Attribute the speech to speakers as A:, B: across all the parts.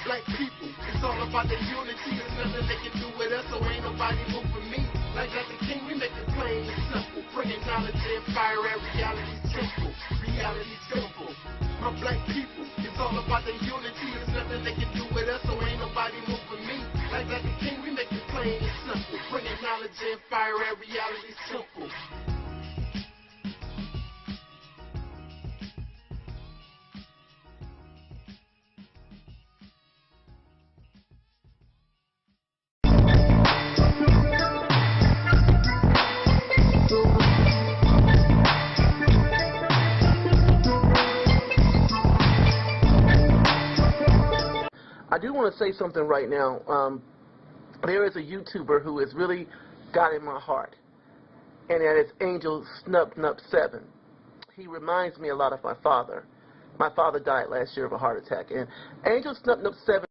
A: black people. It's all about the unity. There's nothing they can do with us, so ain't nobody moving me. Like Dr. King, we make it plain and simple. Bringing knowledge and fire at reality's temple. Reality's temple. My black people, it's all about the unity. There's nothing they can do with us, so ain't nobody moving me. Like Dr. King, we make it plain and simple. Bringing knowledge and fire at reality's temple.
B: I do want to say something right now. There is a YouTuber who has really got in my heart, and that is Angel Snub 7. He reminds me a lot of my father. My father died last year of a heart attack, and Angel Snub 7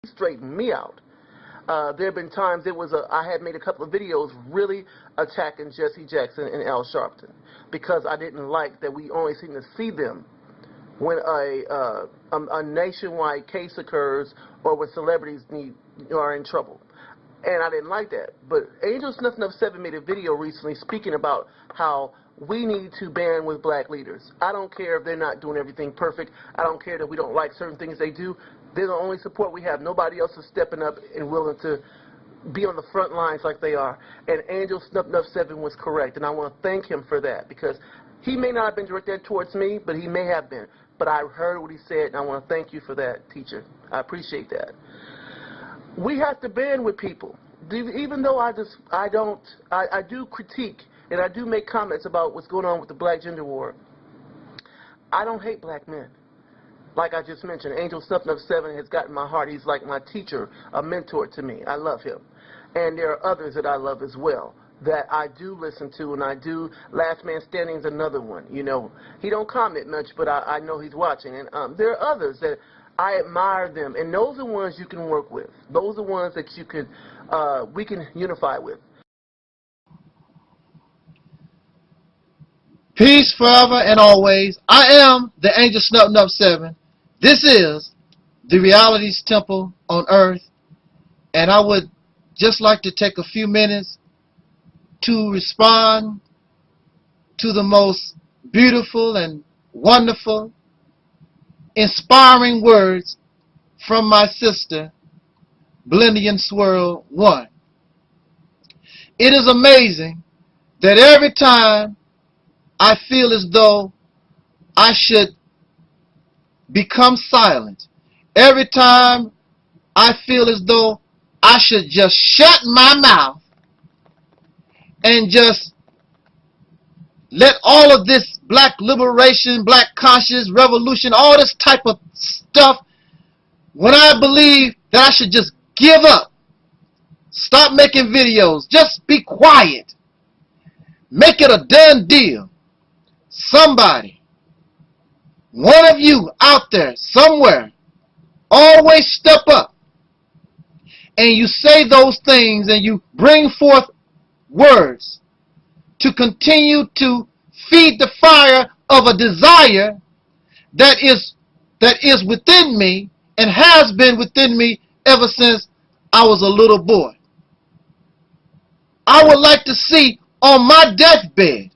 B: straightened me out. There have been times I had made a couple of videos really attacking Jesse Jackson and Al Sharpton because I didn't like that we only seem to see them when a nationwide case occurs or when celebrities are in trouble. And I didn't like that. But Angel Snub 7 made a video recently speaking about how we need to band with black leaders. I don't care if they're not doing everything perfect. I don't care that we don't like certain things they do. They're the only support we have. Nobody else is stepping up and willing to be on the front lines like they are. And Angel Snub 7 was correct, and I want to thank him for that because he may not have been directed towards me, but he may have been. But I heard what he said, and I want to thank you for that, teacher. I appreciate that. We have to band with people. Even though I do critique and I do make comments about what's going on with the black gender war, I don't hate black men. Like I just mentioned, Angel Snub 7 has gotten my heart. He's like my teacher, a mentor to me. I love him. And there are others that I love as well that I do listen to, and I do. Last Man Standing is another one. You know, he don't comment much, but I know he's watching. And there are others that I admire them, and those are the ones you can work with. Those are the ones that you can, we can unify with.
C: Peace forever and always. I am the Angel Snub 7. This is the Reality's Temple on Earth, and I would just like to take a few minutes to respond to the most beautiful and wonderful, inspiring words from my sister, Blendian Swirl 1. It is amazing that every time I feel as though I should become silent, every time I feel as though I should just shut my mouth and just let all of this black liberation, black conscious revolution, all this type of stuff, when I believe that I should just give up, stop making videos, just be quiet, make it a done deal. Somebody, one of you out there somewhere, always step up and you say those things and you bring forth words to continue to feed the fire of a desire that is within me and has been within me ever since I was a little boy. I would like to see on my deathbed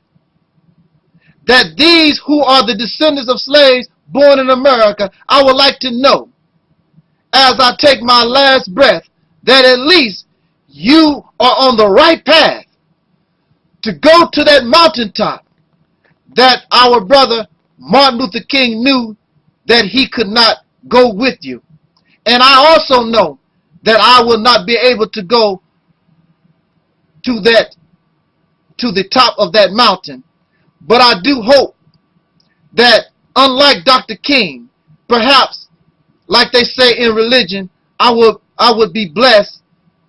C: that these who are the descendants of slaves born in America, I would like to know, as I take my last breath, that at least you are on the right path to go to that mountaintop that our brother Martin Luther King knew that he could not go with you. And I also know that I will not be able to go to the top of that mountain. But I do hope that, unlike Dr. King, perhaps, like they say in religion, I would be blessed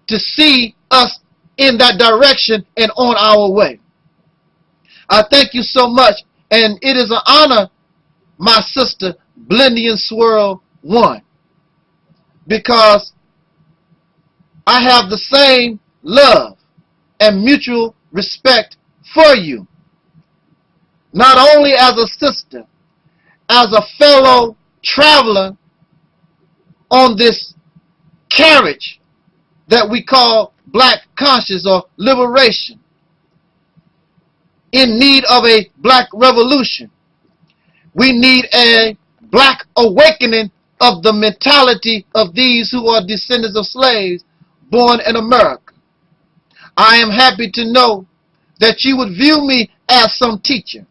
C: to see us in that direction and on our way. I thank you so much, and it is an honor, my sister, Blendian Swirl 1, because I have the same love and mutual respect for you, not only as a sister, as a fellow traveler on this carriage that we call black conscience or liberation, in need of a black revolution. We need a black awakening of the mentality of these who are descendants of slaves born in America. I am happy to know that you would view me as some teacher.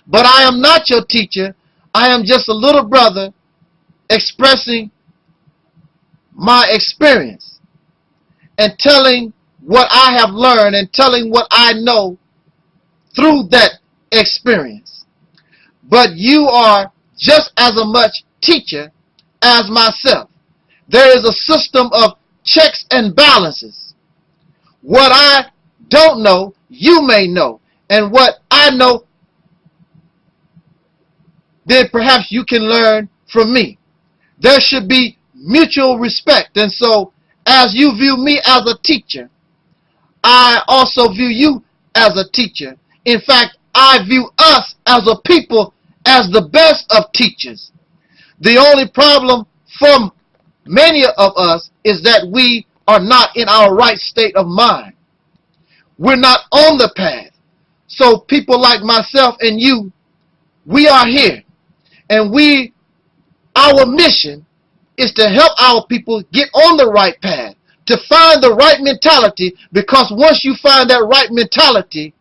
C: But I am not your teacher. I am just a little brother expressing my experience and telling what I have learned and telling what I know through that experience. But you are just as much teacher as myself. There is a system of checks and balances. What I don't know, you may know. And what I know, then perhaps you can learn from me. There should be mutual respect. And so, as you view me as a teacher, I also view you as a teacher. In fact, I view us as a people as the best of teachers. The only problem for many of us is that we are not in our right state of mind. We're not on the path. So people like myself and you, we are here. And our mission is to help our people get on the right path, to find the right mentality, because once you find that right mentality,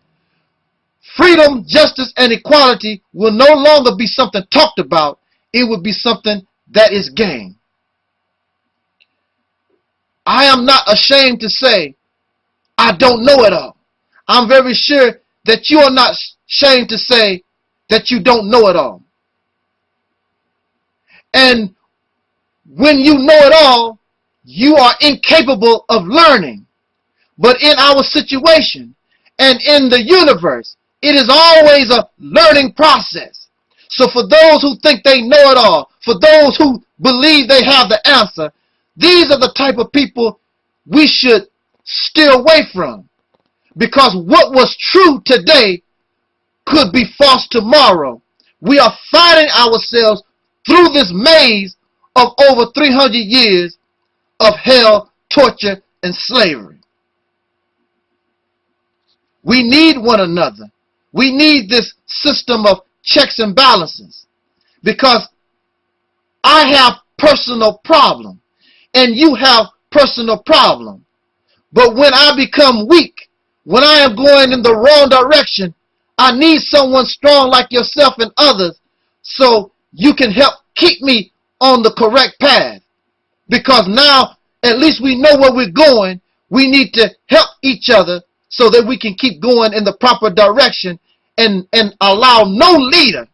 C: freedom, justice, and equality will no longer be something talked about. It will be something that is gained. I am not ashamed to say I don't know it all. I'm very sure that you are not ashamed to say that you don't know it all. And when you know it all, you are incapable of learning. But in our situation and in the universe, it is always a learning process. So for those who think they know it all, for those who believe they have the answer, these are the type of people we should steer away from. Because what was true today could be false tomorrow. We are finding ourselves through this maze of over 300 years of hell, torture, and slavery. We need one another. We need this system of checks and balances, because I have personal problem and you have personal problem. But when I become weak, when I am going in the wrong direction, I need someone strong like yourself and others so you can help keep me on the correct path. Because now at least we know where we're going. We need to help each other so that we can keep going in the proper direction and allow no leader,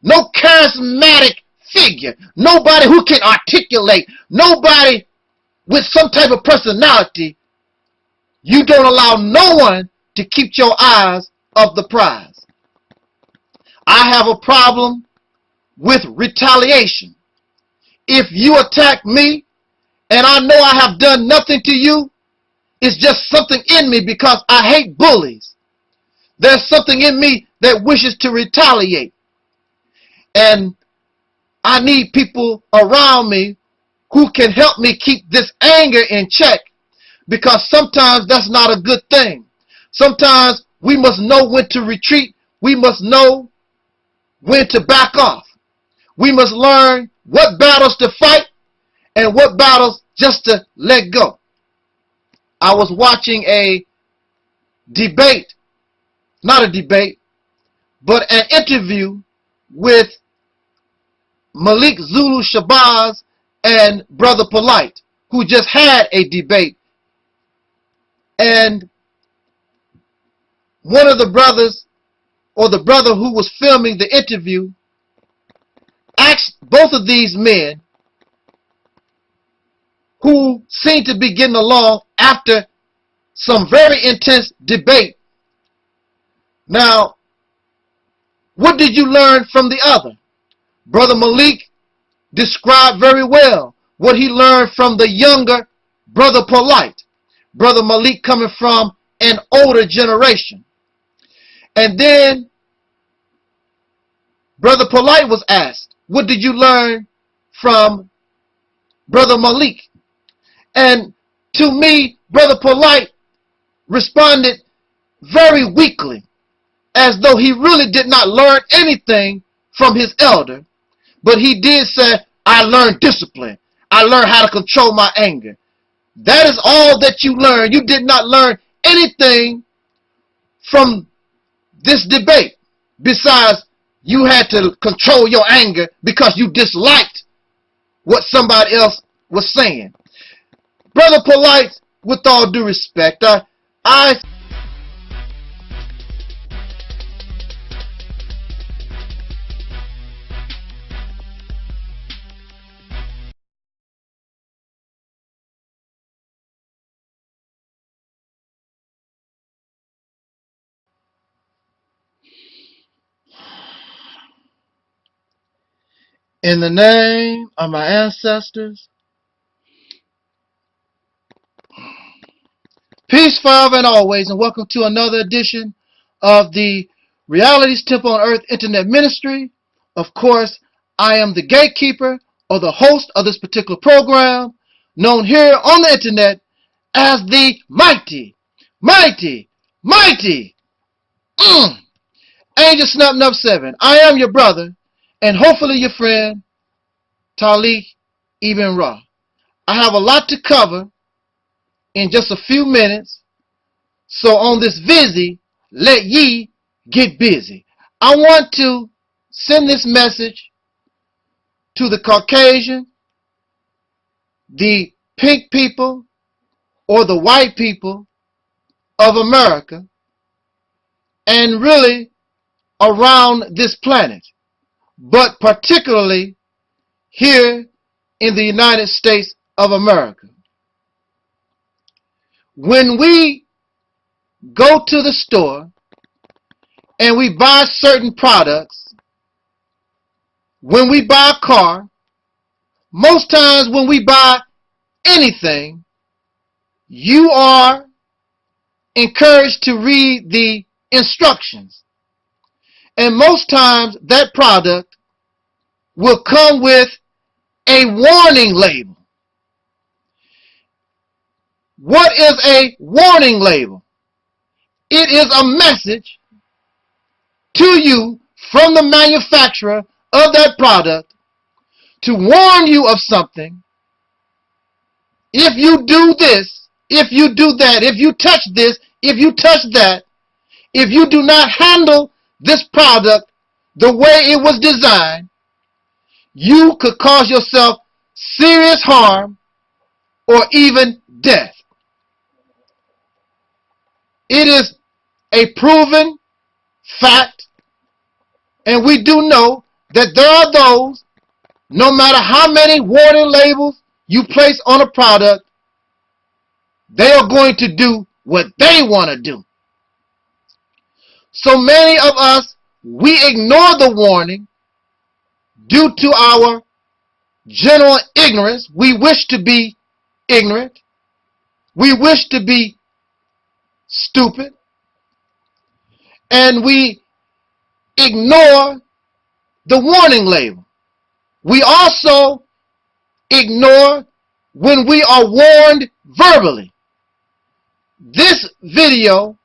C: no charismatic figure, nobody who can articulate, nobody with some type of personality. You don't allow no one to keep your eyes off the prize. I have a problem with retaliation. If you attack me and I know I have done nothing to you, it's just something in me because I hate bullies. There's something in me that wishes to retaliate. And I need people around me who can help me keep this anger in check, because sometimes that's not a good thing. Sometimes we must know when to retreat. We must know when to back off. We must learn what battles to fight and what battles just to let go. I was watching a debate, not a debate, but an interview with Malik Zulu Shabazz and Brother Polite, who just had a debate. And one of the brothers, or the brother who was filming the interview, asked both of these men, who seemed to be getting along after some very intense debate, now, what did you learn from the other? Brother Malik described very well what he learned from the younger Brother Polite. Brother Malik coming from an older generation. And then Brother Polite was asked, what did you learn from Brother Malik? And to me, Brother Polite responded very weakly, as though he really did not learn anything from his elder. But he did say, I learned discipline. I learned how to control my anger. That is all that you learned. You did not learn anything from this debate, besides you had to control your anger because you disliked what somebody else was saying. Brother Polite, with all due respect, in the name of my ancestors, peace forever and always, and welcome to another edition of the Reality's Temple on Earth Internet Ministry. Of course, I am the gatekeeper or the host of this particular program, known here on the internet as the mighty Angel Snub 7. I am your brother, and hopefully your friend, Taalik Ibn'rad. I have a lot to cover in just a few minutes, so on this busy, let ye get busy. I want to send this message to the Caucasian, the pink people, or the white people of America, and really around this planet, but particularly here in the United States of America. When we go to the store and we buy certain products, when we buy a car, most times when we buy anything, you are encouraged to read the instructions. And most times that product will come with a warning label. What is a warning label? It is a message to you from the manufacturer of that product to warn you of something. If you do this, if you do that, if you touch this, if you touch that, if you do not handle this product the way it was designed, you could cause yourself serious harm or even death. It is a proven fact, and we do know that there are those, no matter how many warning labels you place on a product, they are going to do what they want to do. So many of us, we ignore the warning due to our general ignorance. We wish to be ignorant. We wish to be stupid. And we ignore the warning label. We also ignore when we are warned verbally. This video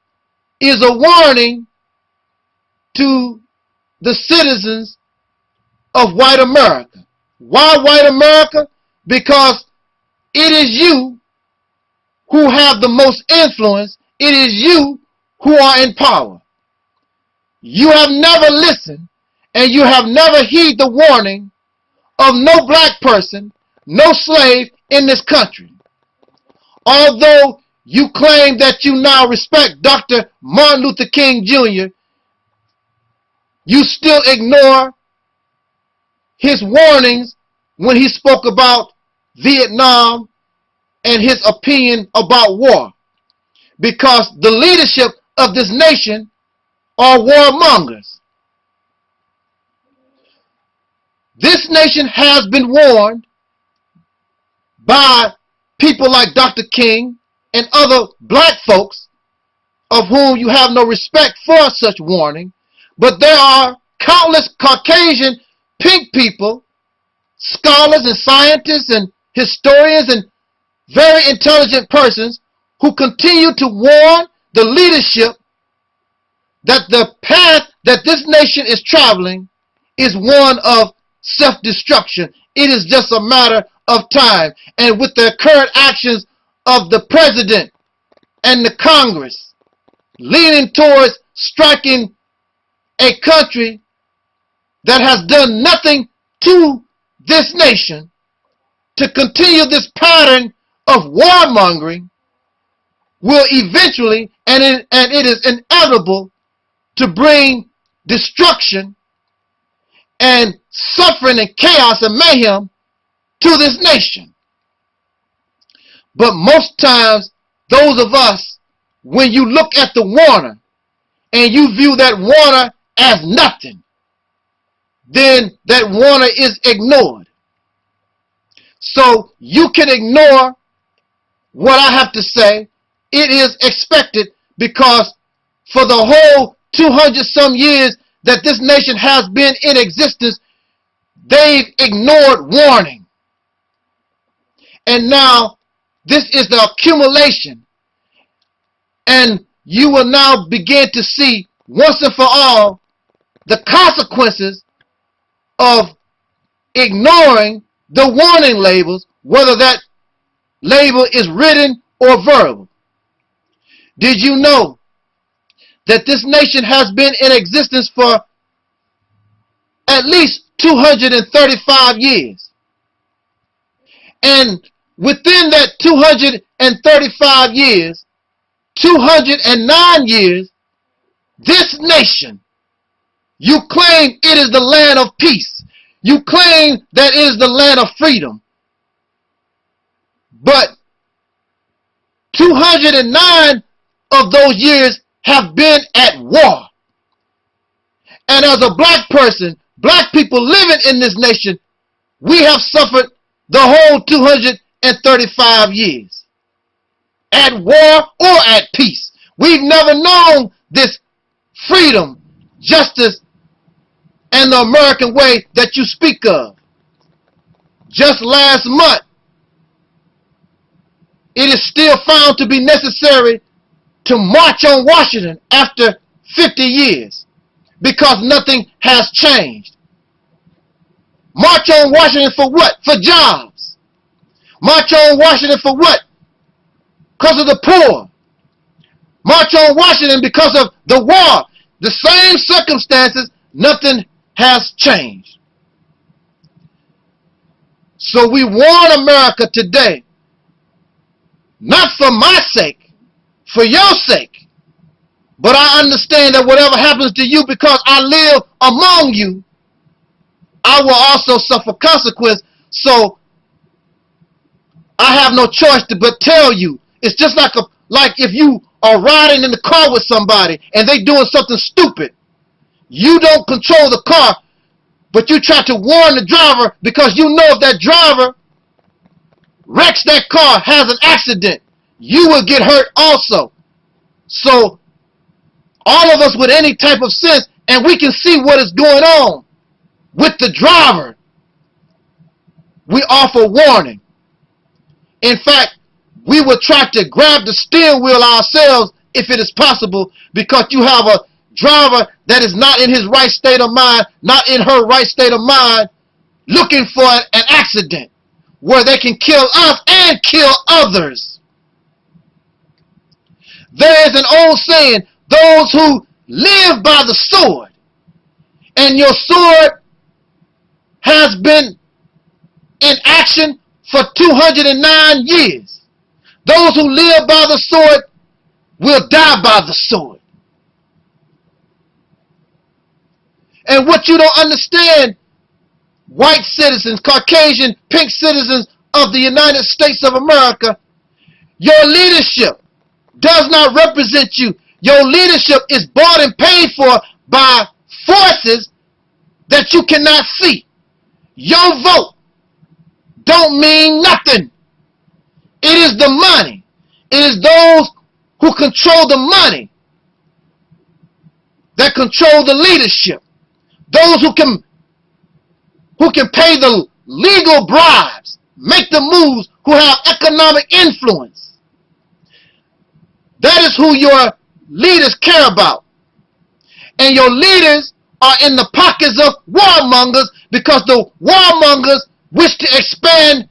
C: is a warning to the citizens of white America. Why white America? Because it is you who have the most influence. It is you who are in power. You have never listened, and you have never heeded the warning of no black person, no slave in this country. Although you claim that you now respect Dr. Martin Luther King Jr., you still ignore his warnings when he spoke about Vietnam and his opinion about war. Because the leadership of this nation are warmongers. This nation has been warned by people like Dr. King and other black folks of whom you have no respect for such warning, but there are countless Caucasian pink people, scholars and scientists and historians and very intelligent persons who continue to warn the leadership that the path that this nation is traveling is one of self-destruction. It is just a matter of time. And with the current actions of the president and the Congress leaning towards striking a country that has done nothing to this nation, to continue this pattern of warmongering will eventually, and it is inevitable, to bring destruction and suffering and chaos and mayhem to this nation. But most times, those of us, when you look at the warner and you view that warner as nothing, then that warner is ignored. So you can ignore what I have to say. It is expected, because for the whole 200-some years that this nation has been in existence, they've ignored warning. And now this is the accumulation. And you will now begin to see once and for all the consequences of ignoring the warning labels, whether that label is written or verbal. Did you know that this nation has been in existence for at least 235 years? And within that 235 years, 209 years, this nation, you claim it is the land of peace. You claim that it is the land of freedom. But 209 of those years have been at war. And as a black person, black people living in this nation, we have suffered the whole 235 years. At war or at peace. We've never known this freedom, justice, and the American way that you speak of. Just last month, it is still found to be necessary to march on Washington after 50 years because nothing has changed. March on Washington for what? For jobs. March on Washington for what? Because of the poor. March on Washington because of the war. The same circumstances, nothing has changed. So we warn America today, not for my sake, for your sake. But I understand that whatever happens to you because I live among you, I will also suffer consequence. So I have no choice but tell you. It's just like if you are riding in the car with somebody and they doing something stupid. You don't control the car, but you try to warn the driver because you know if that driver wrecks that car, has an accident, you will get hurt also. So all of us with any type of sense, and we can see what is going on with the driver, we offer warning. In fact, we will try to grab the steering wheel ourselves if it is possible, because you have a driver that is not in his right state of mind, not in her right state of mind, looking for an accident where they can kill us and kill others. There is an old saying, those who live by the sword, and your sword has been in action for 209 years. Those who live by the sword will die by the sword. And what you don't understand, white citizens, Caucasian, pink citizens of the United States of America, your leadership does not represent you. Your leadership is bought and paid for by forces that you cannot see. Your vote don't mean nothing. It is the money. It is those who control the money that control the leadership, those who can pay the legal bribes, make the moves, who have economic influence. That is who your leaders care about. And your leaders are in the pockets of warmongers, because the warmongers wish to expand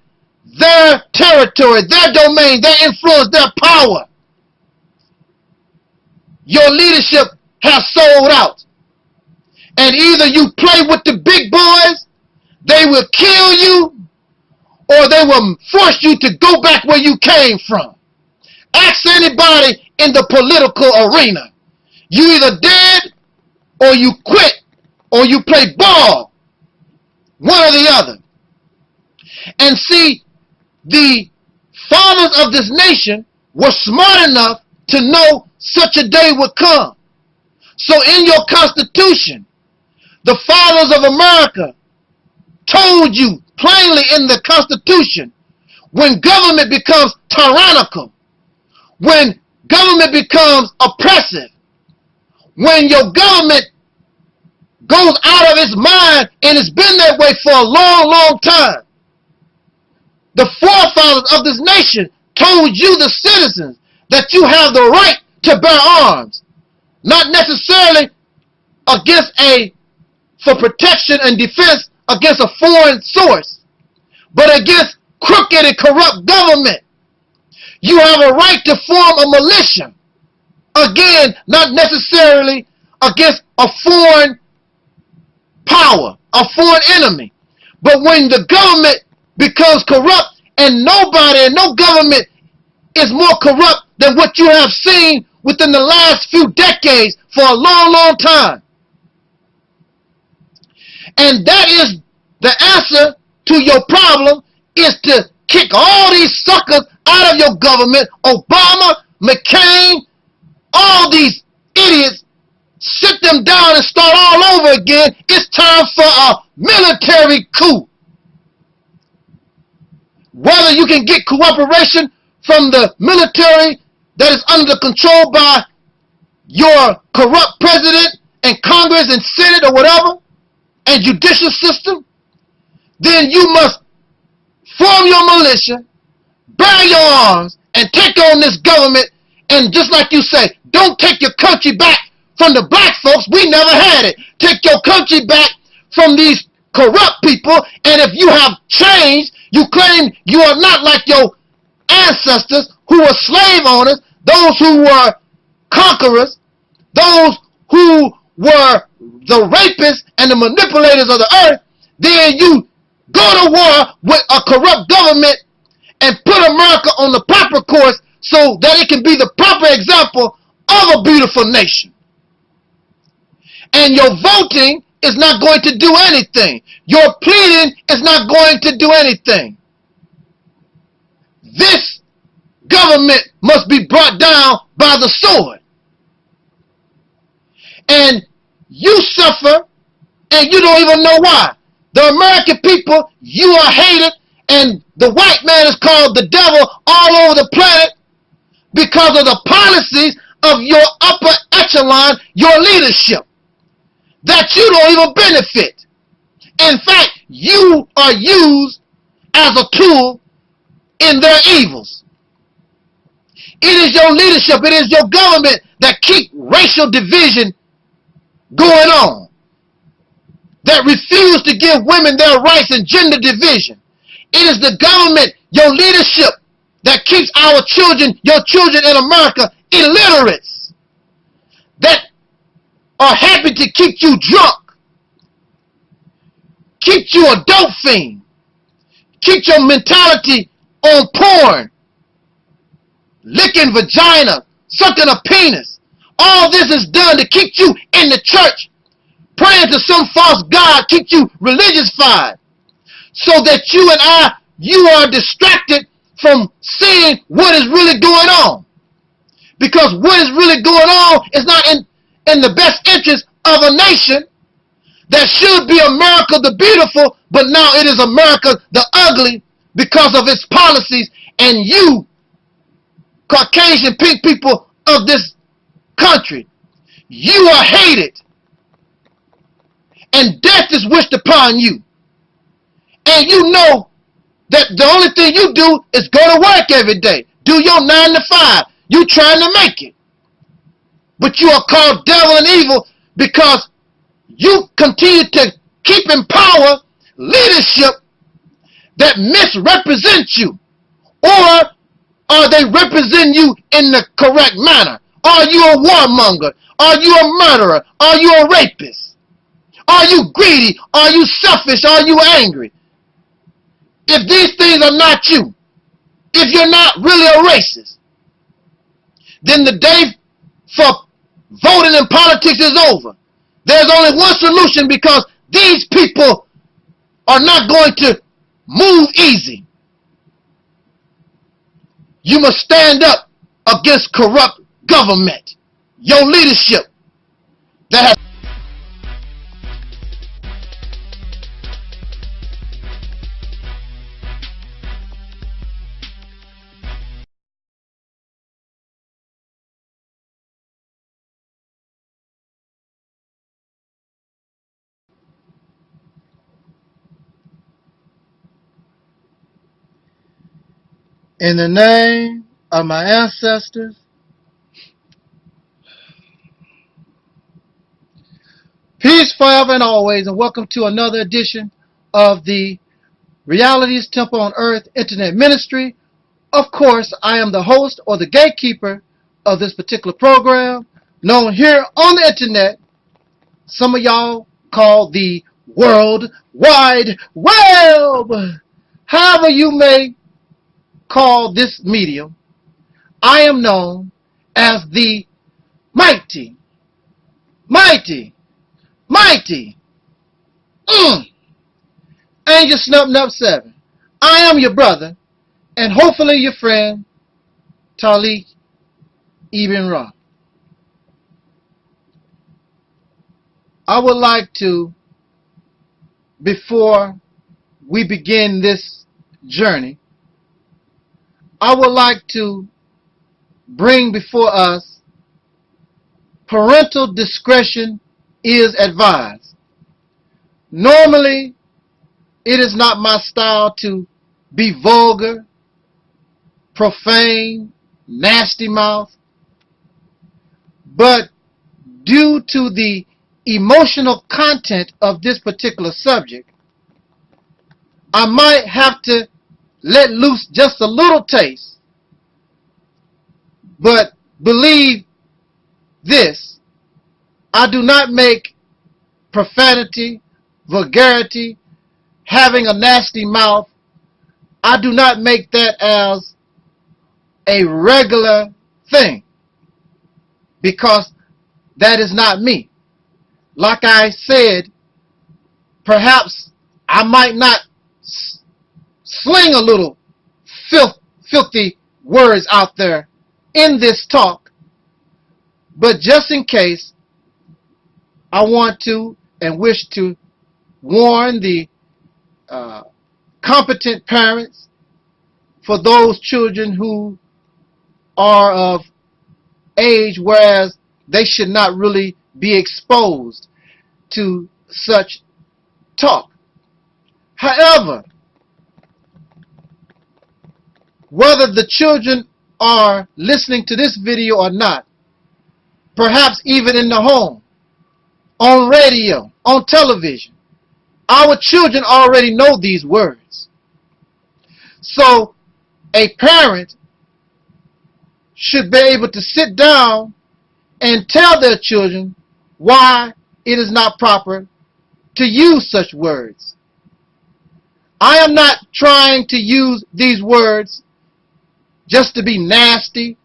C: their territory, their domain, their influence, their power. Your leadership has sold out. And either you play with the big boys, they will kill you, or they will force you to go back where you came from. Ask anybody in the political arena. You either dead, or you quit, or you play ball. One or the other. And see, the fathers of this nation were smart enough to know such a day would come. So in your Constitution, the fathers of America told you plainly in the Constitution, when government becomes tyrannical, when government becomes oppressive, when your government goes out of its mind, and it's been that way for a long, long time, the forefathers of this nation told you, the citizens, that you have the right to bear arms, not necessarily for protection and defense against a foreign source, but against crooked and corrupt government. You have a right to form a militia, again, not necessarily against a foreign power, a foreign enemy. But when the government becomes corrupt, and nobody and no government is more corrupt than what you have seen within the last few decades for a long, long time. And that is the answer to your problem, is to kick all these suckers out of your government. Obama, McCain, all these idiots, sit them down and start all over again. It's time for a military coup. Whether you can get cooperation from the military that is under control by your corrupt president and Congress and Senate or whatever, and judicial system, then you must form your militia, bear your arms, and take on this government. And just like you say, don't take your country back from the black folks. We never had it. Take your country back from these corrupt people. And if you have changed, you claim you are not like your ancestors who were slave owners, those who were conquerors, those who were the rapists and the manipulators of the earth. Then you go to war with a corrupt government and put America on the proper course so that it can be the proper example of a beautiful nation. And your voting is not going to do anything. Your pleading is not going to do anything. This government must be brought down by the sword. And you suffer, and you don't even know why. The American people, you are hated, and the white man is called the devil all over the planet because of the policies of your upper echelon, your leadership, that you don't even benefit. In fact, you are used as a tool in their evils. It is your leadership, it is your government that keep racial division going on, that refuse to give women their rights and gender division. It is the government, your leadership, that keeps our children, your children in America, illiterates, that are happy to keep you drunk, keep you a dope fiend, keep your mentality on porn, licking vagina, sucking a penis. All this is done to keep you in the church, praying to some false god, keep you religious-fied, so that you are distracted from seeing what is really going on. Because what is really going on is not in the best interest of a nation that should be America the beautiful, but now it is America the ugly because of its policies. And you, Caucasian pink people of this country, you are hated, and death is wished upon you, and you know that the only thing you do is go to work every day, do your 9 to 5, you trying to make it, but you are called devil and evil because you continue to keep in power leadership that misrepresents you, or are they representing you in the correct manner? Are you a warmonger? Are you a murderer? Are you a rapist? Are you greedy? Are you selfish? Are you angry? If these things are not you, if you're not really a racist, then the day for voting in politics is over. There's only one solution, because these people are not going to move easy. You must stand up against corrupt government, your leadership that has in the name of my ancestors, peace forever and always, and welcome to another edition of the Reality's Temple on Earth Internet Ministry. Of course, I am the host or the gatekeeper of this particular program, known here on the internet, some of y'all call the World Wide Web. However you may call this medium, I am known as the mighty Angel Snub 7. I am your brother, and hopefully your friend, Taalik Ibn'rad. I would like to, before we begin this journey, I would like to bring before us parental discretion is advised. Normally, it is not my style to be vulgar, profane, nasty mouth, but due to the emotional content of this particular subject, I might have to let loose just a little taste. But believe this, I do not make profanity, vulgarity, having a nasty mouth, I do not make that as a regular thing, because that is not me. Like I said, perhaps I might not sling a little filthy words out there in this talk, but just in case, I want to and wish to warn the competent parents for those children who are of age whereas they should not really be exposed to such talk. However, whether the children are listening to this video or not, perhaps even in the home, on radio, on television, our children already know these words. So a parent should be able to sit down and tell their children why it is not proper to use such words. I am not trying to use these words just to be nasty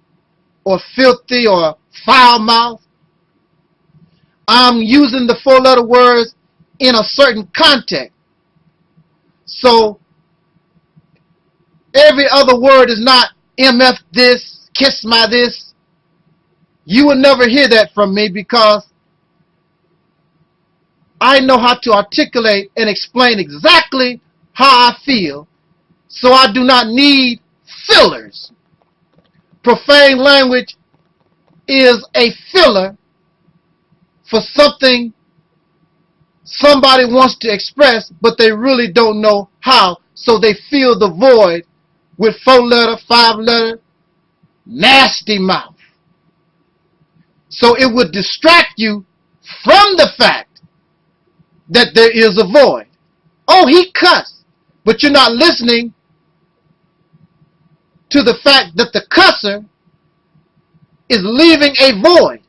C: or filthy or foul-mouthed. I'm using the 4-letter words in a certain context. So every other word is not MF this, kiss my this. You will never hear that from me because I know how to articulate and explain exactly how I feel, so I do not need fillers. Profane language is a filler for something somebody wants to express, but they really don't know how, so they fill the void with 4-letter, 5-letter, nasty mouth. So it would distract you from the fact that there is a void. Oh, he cussed, but you're not listening to the fact that the cusser is leaving a void.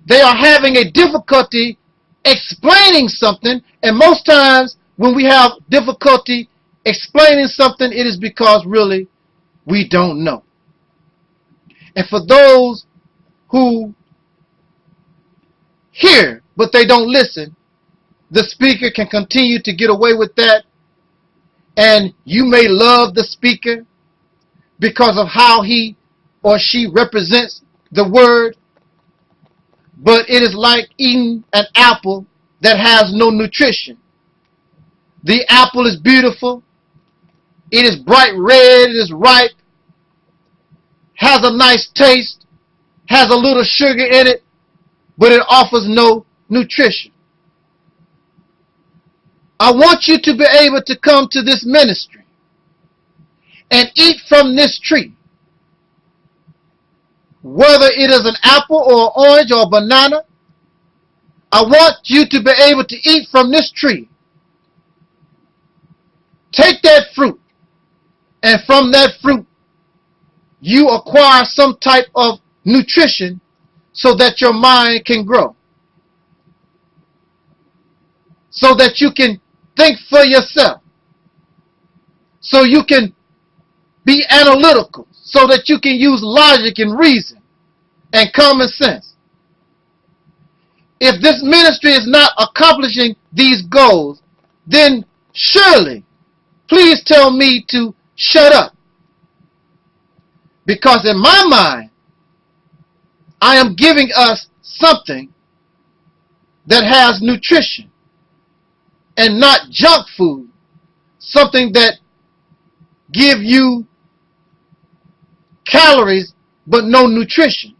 C: They are having a difficulty explaining something, and most times when we have difficulty explaining something, it is because really we don't know. And for those who hear but they don't listen, the speaker can continue to get away with that, and you may love the speaker because of how he or she represents the word, but it is like eating an apple that has no nutrition. The apple is beautiful, it is bright red, it is ripe, has a nice taste, has a little sugar in it, but it offers no nutrition. I want you to be able to come to this ministry and eat from this tree. Whether it is an apple or orange or banana, I want you to be able to eat from this tree. Take that fruit, and from that fruit, you acquire some type of nutrition so that your mind can grow. So that you can think for yourself. So you can be analytical. So that you can use logic and reason and common sense. If this ministry is not accomplishing these goals, then surely, please tell me to shut up. Because in my mind, I am giving us something that has nutrition and not junk food, something that give you calories but no nutrition.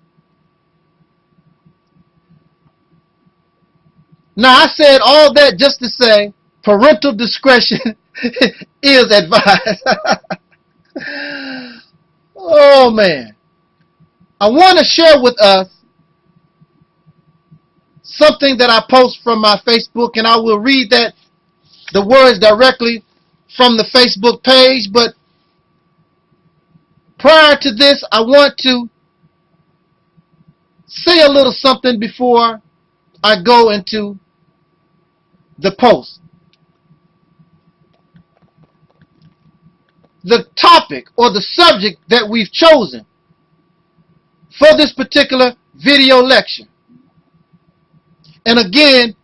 C: Now, I said all that just to say parental discretion is advised. Oh man, I want to share with us something that I post from my Facebook, and I will read the words directly from the Facebook page. But prior to this, I want to say a little something before I go into the post. The topic or the subject that we've chosen for this particular video lecture. And again,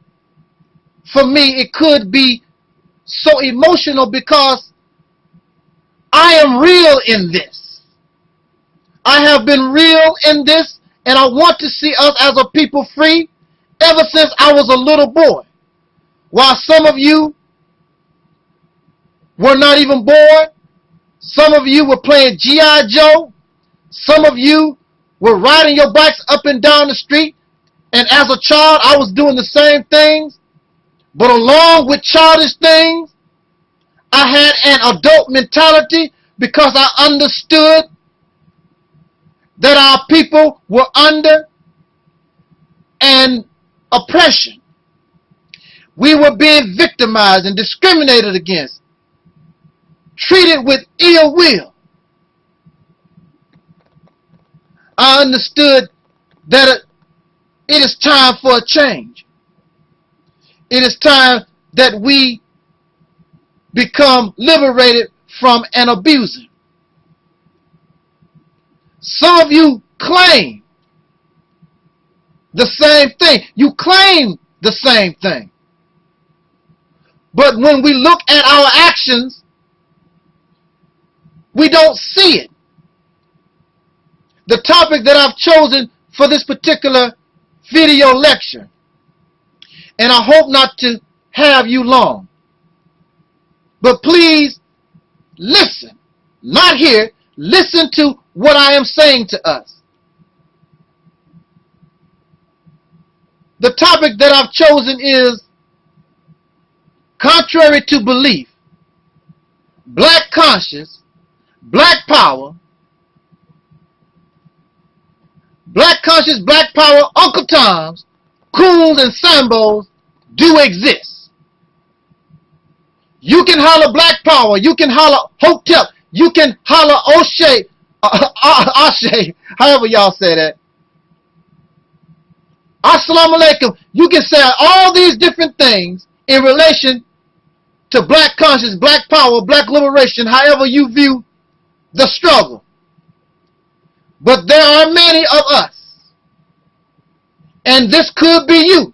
C: for me, it could be so emotional because I am real in this. I have been real in this, and I want to see us as a people free ever since I was a little boy. While some of you were not even born, some of you were playing G.I. Joe, some of you were riding your bikes up and down the street, and as a child I was doing the same things, but along with childish things, I had an adult mentality because I understood that our people were under an oppression. We were being victimized and discriminated against, treated with ill will. I understood that it is time for a change. It is time that we become liberated from an abuser. Some of you claim the same thing. You claim the same thing. But when we look at our actions, we don't see it. The topic that I've chosen for this particular video lecture, and I hope not to have you long, but please listen, not hear, listen to what I am saying to us. The topic that I've chosen is, contrary to belief, black conscience, black power, black conscience, black power, Uncle Toms, coons, and sambos do exist. You can holler black power, you can holler hotep, you can holler O'Shea, Ashe, however y'all say that. Assalamu alaikum. You can say all these different things in relation to black conscience, black power, black liberation, however you view the struggle. But there are many of us, and this could be you.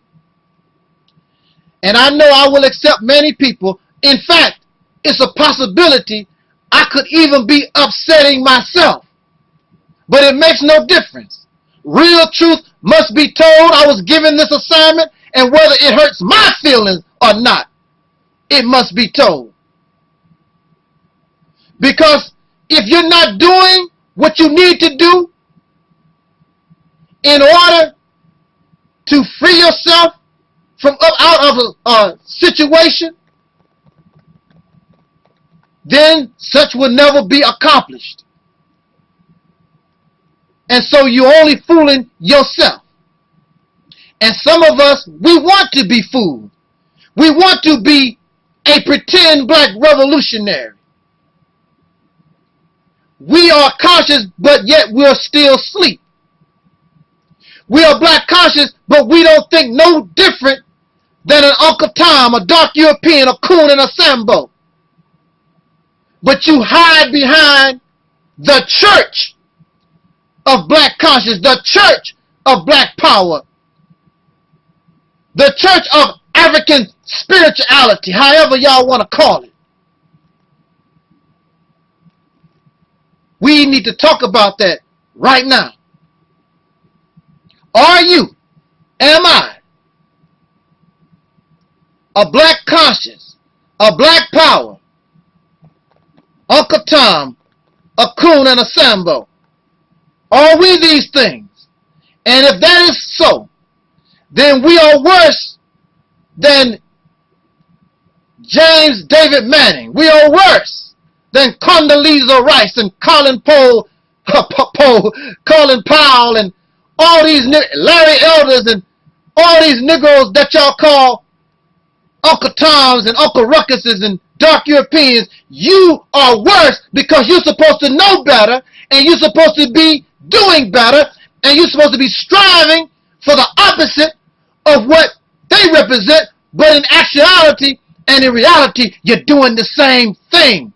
C: And I know I will accept many people. In fact, it's a possibility I could even be upsetting myself. But it makes no difference. Real truth must be told. I was given this assignment, and whether it hurts my feelings or not, it must be told. Because if you're not doing what you need to do in order to free yourself from out of a situation, then such will never be accomplished. And so you're only fooling yourself. And some of us, we want to be fooled. We want to be a pretend black revolutionary. We are conscious, but yet we're still asleep. We are black conscious, but we don't think no different than an Uncle Tom, a dark European, a coon, and a Sambo. But you hide behind the church of black conscience, the church of black power, the church of African spirituality, however y'all want to call it. We need to talk about that right now. Are you, am I, a black conscience, a black power, Uncle Tom, a coon, and a Sambo? Are we these things? And if that is so, then we are worse than James David Manning. We are worse than Condoleezza Rice and Colin Powell, and all these Larry Elders and all these Negroes that y'all call Uncle Toms and Uncle Ruckuses and dark Europeans. You are worse because you're supposed to know better, and you're supposed to be doing better, and you're supposed to be striving for the opposite of what they represent, but in actuality and in reality, you're doing the same thing.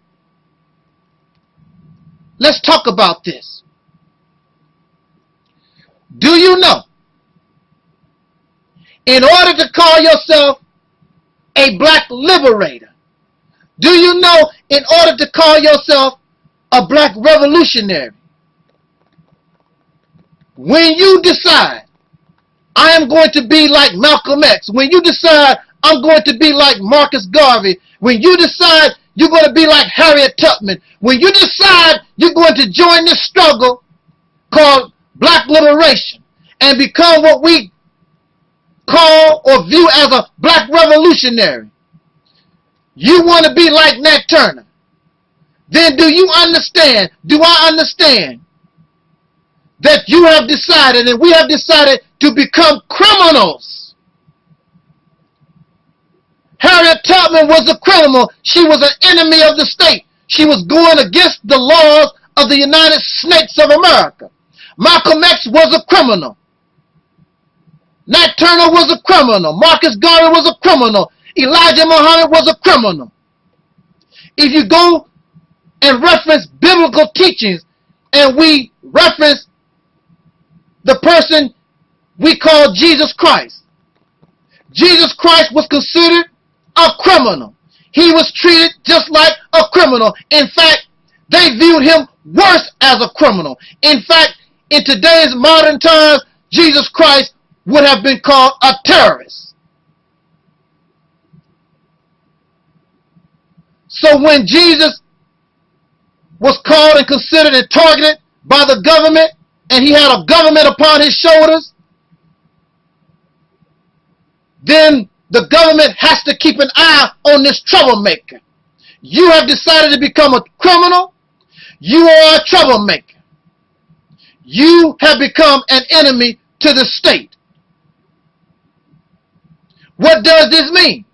C: Let's talk about this. Do you know, in order to call yourself a black liberator, do you know, in order to call yourself a black revolutionary, when you decide, I am going to be like Malcolm X, when you decide, I'm going to be like Marcus Garvey, when you decide you're going to be like Harriet Tubman, when you decide you're going to join this struggle called black liberation and become what we call or view as a black revolutionary, you want to be like Nat Turner, then do you understand, do I understand, that you have decided and we have decided to become criminals? Harriet Tubman was a criminal. She was an enemy of the state. She was going against the laws of the United States of America. Malcolm X was a criminal. Nat Turner was a criminal. Marcus Garvey was a criminal. Elijah Muhammad was a criminal. If you go and reference biblical teachings, and we reference the person we call Jesus Christ, Jesus Christ was considered a criminal. He was treated just like a criminal. In fact, they viewed him worse as a criminal. In fact, in today's modern times, Jesus Christ would have been called a terrorist. So when Jesus was called and considered and targeted by the government, and he had a government upon his shoulders, then the government has to keep an eye on this troublemaker. You have decided to become a criminal. You are a troublemaker. You have become an enemy to the state. What does this mean?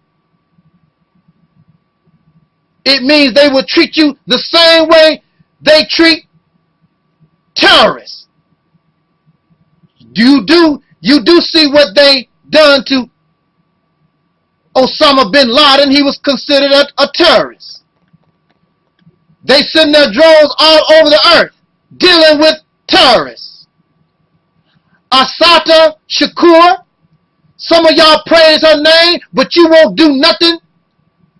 C: It means they will treat you the same way they treat terrorists. You do see what they done to Osama bin Laden. He was considered a terrorist. They send their drones all over the earth dealing with terrorists. Assata Shakur, some of y'all praise her name, but you won't do nothing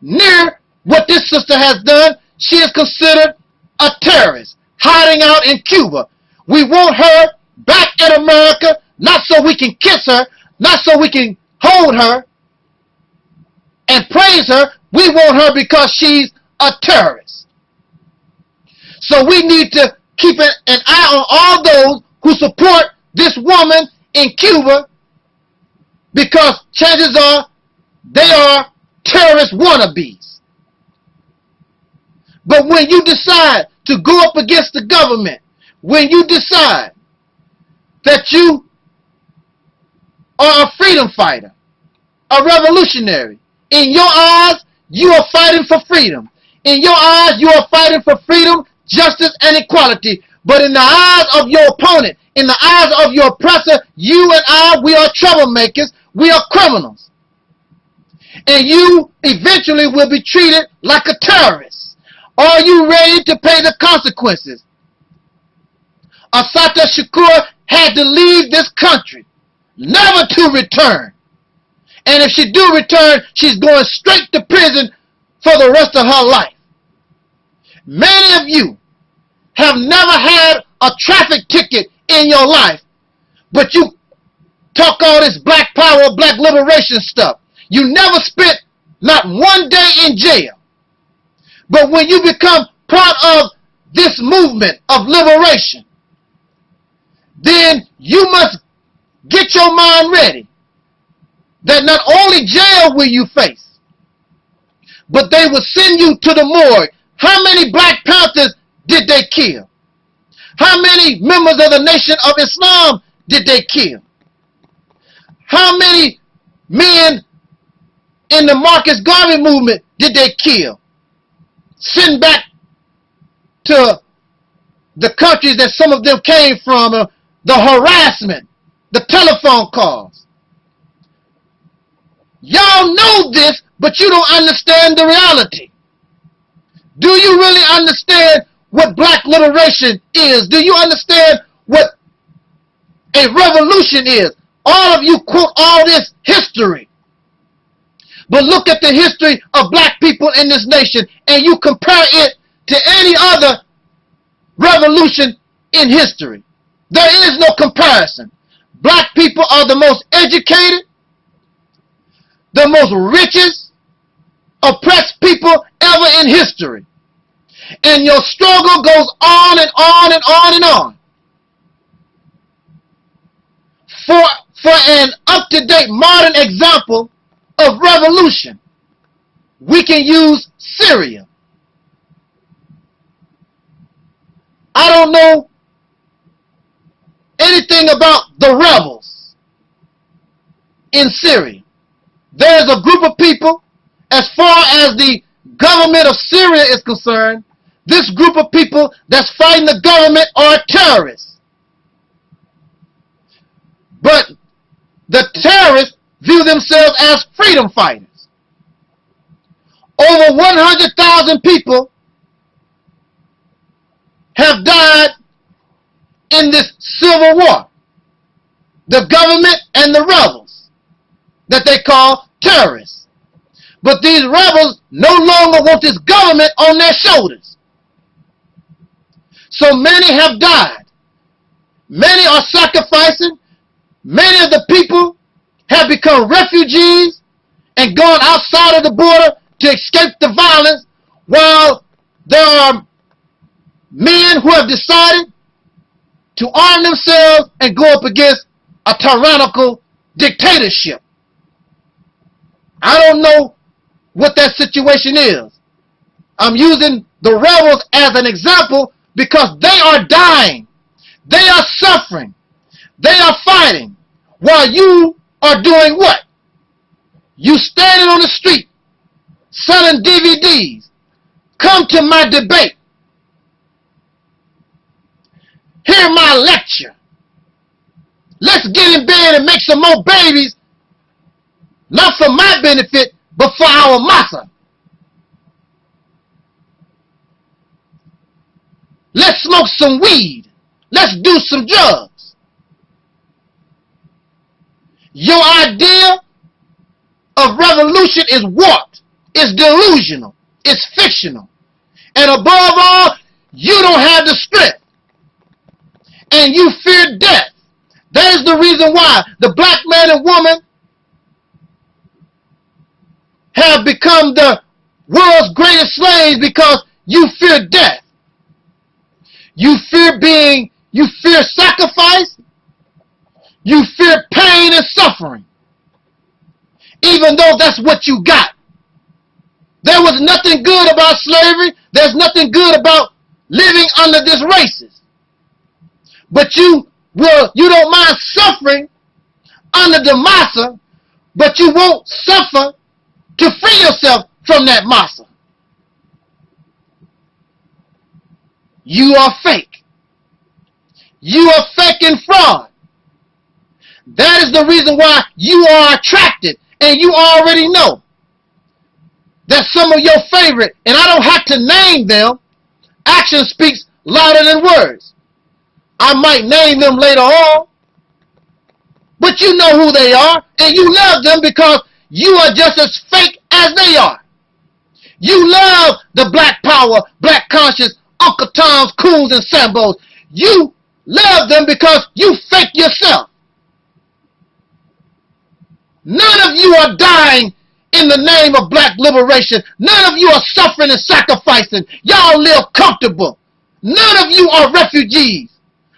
C: near what this sister has done. She is considered a terrorist, hiding out in Cuba. We want her back in America, not so we can kiss her, not so we can hold her and praise her. We want her because she's a terrorist. So we need to keep an eye on all those who support this woman in Cuba, because chances are they are terrorist wannabes. But when you decide to go up against the government, when you decide that you are a freedom fighter, a revolutionary, in your eyes, you are fighting for freedom. In your eyes, you are fighting for freedom, justice, and equality. But in the eyes of your opponent, in the eyes of your oppressor, you and I, we are troublemakers. We are criminals. And you eventually will be treated like a terrorist. Are you ready to pay the consequences? Assata Shakur had to leave this country, never to return. And if she do return, she's going straight to prison for the rest of her life. Many of you have never had a traffic ticket in your life, but you talk all this black power, black liberation stuff. You never spent not one day in jail. But when you become part of this movement of liberation, then you must get your mind ready that not only jail will you face, but they will send you to the morgue. How many Black Panthers did they kill? How many members of the Nation of Islam did they kill? How many men in the Marcus Garvey movement did they kill? Send back to the countries that some of them came from, the harassment, the telephone calls. Y'all know this, but you don't understand the reality. Do you really understand what black liberation is? Do you understand what a revolution is? All of you quote all this history. But look at the history of black people in this nation and you compare it to any other revolution in history. There is no comparison. Black people are the most educated, the most richest, oppressed people ever in history. And your struggle goes on and on and on and on. For an up-to-date modern example of revolution, we can use Syria. I don't know anything about the rebels in Syria. There's a group of people, as far as the government of Syria is concerned, this group of people that's fighting the government are terrorists. But the terrorists view themselves as freedom fighters. Over 100,000 people have died in this civil war. The government and the rebels that they call terrorists. But these rebels no longer want this government on their shoulders. So many have died. Many are sacrificing. Many of the people have become refugees and gone outside of the border to escape the violence, while there are men who have decided to arm themselves and go up against a tyrannical dictatorship. I don't know what that situation is. I'm using the rebels as an example because they are dying. They are suffering. They are fighting. While you are doing what? You standing on the street selling DVDs. Come to my debate. Hear my lecture. Let's get in bed and make some more babies. Not for my benefit, but for our massa. Let's smoke some weed. Let's do some drugs. Your idea of revolution is warped. It's delusional. It's fictional. And above all, you don't have the strength. And you fear death. That is the reason why the black man and woman have become the world's greatest slaves, because you fear death. You fear sacrifice. You fear pain and suffering. Even though that's what you got. There was nothing good about slavery. There's nothing good about living under this racist. But you don't mind suffering under the massa, but you won't suffer to free yourself from that massa. You are fake. You are fake and fraud. That is the reason why you are attracted, and you already know that some of your favorite, and I don't have to name them, action speaks louder than words. I might name them later on, but you know who they are, and you love them because you are just as fake as they are. You love the black power, black conscious, Uncle Toms, Coons, and Sambos. You love them because you fake yourself. None of you are dying in the name of black liberation. None of you are suffering and sacrificing. Y'all live comfortable. None of you are refugees.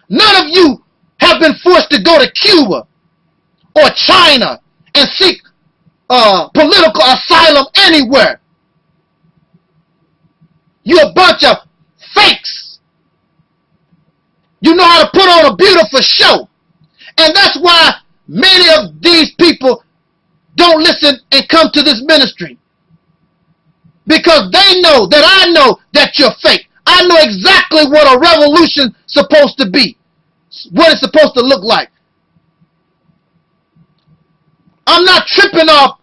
C: None of you have been forced to go to Cuba or China and seek political asylum anywhere. You're a bunch of fakes. You know how to put on a beautiful show. And that's why many of these people don't listen and come to this ministry. Because they know that I know that you're fake. I know exactly what a revolution is supposed to be. What it's supposed to look like. I'm not tripping off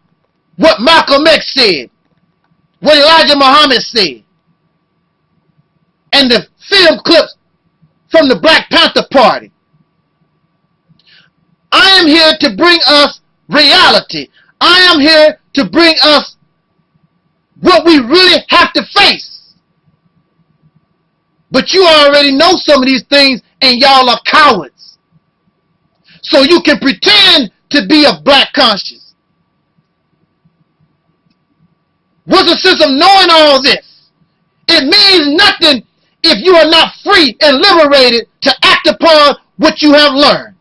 C: what Malcolm X said. What Elijah Muhammad said. And the film clips from the Black Panther Party. I am here to bring us reality. I am here to bring us what we really have to face. But you already know some of these things, and y'all are cowards. So you can pretend to be a black conscience. What's the sense of knowing all this? It means nothing if you are not free and liberated to act upon what you have learned.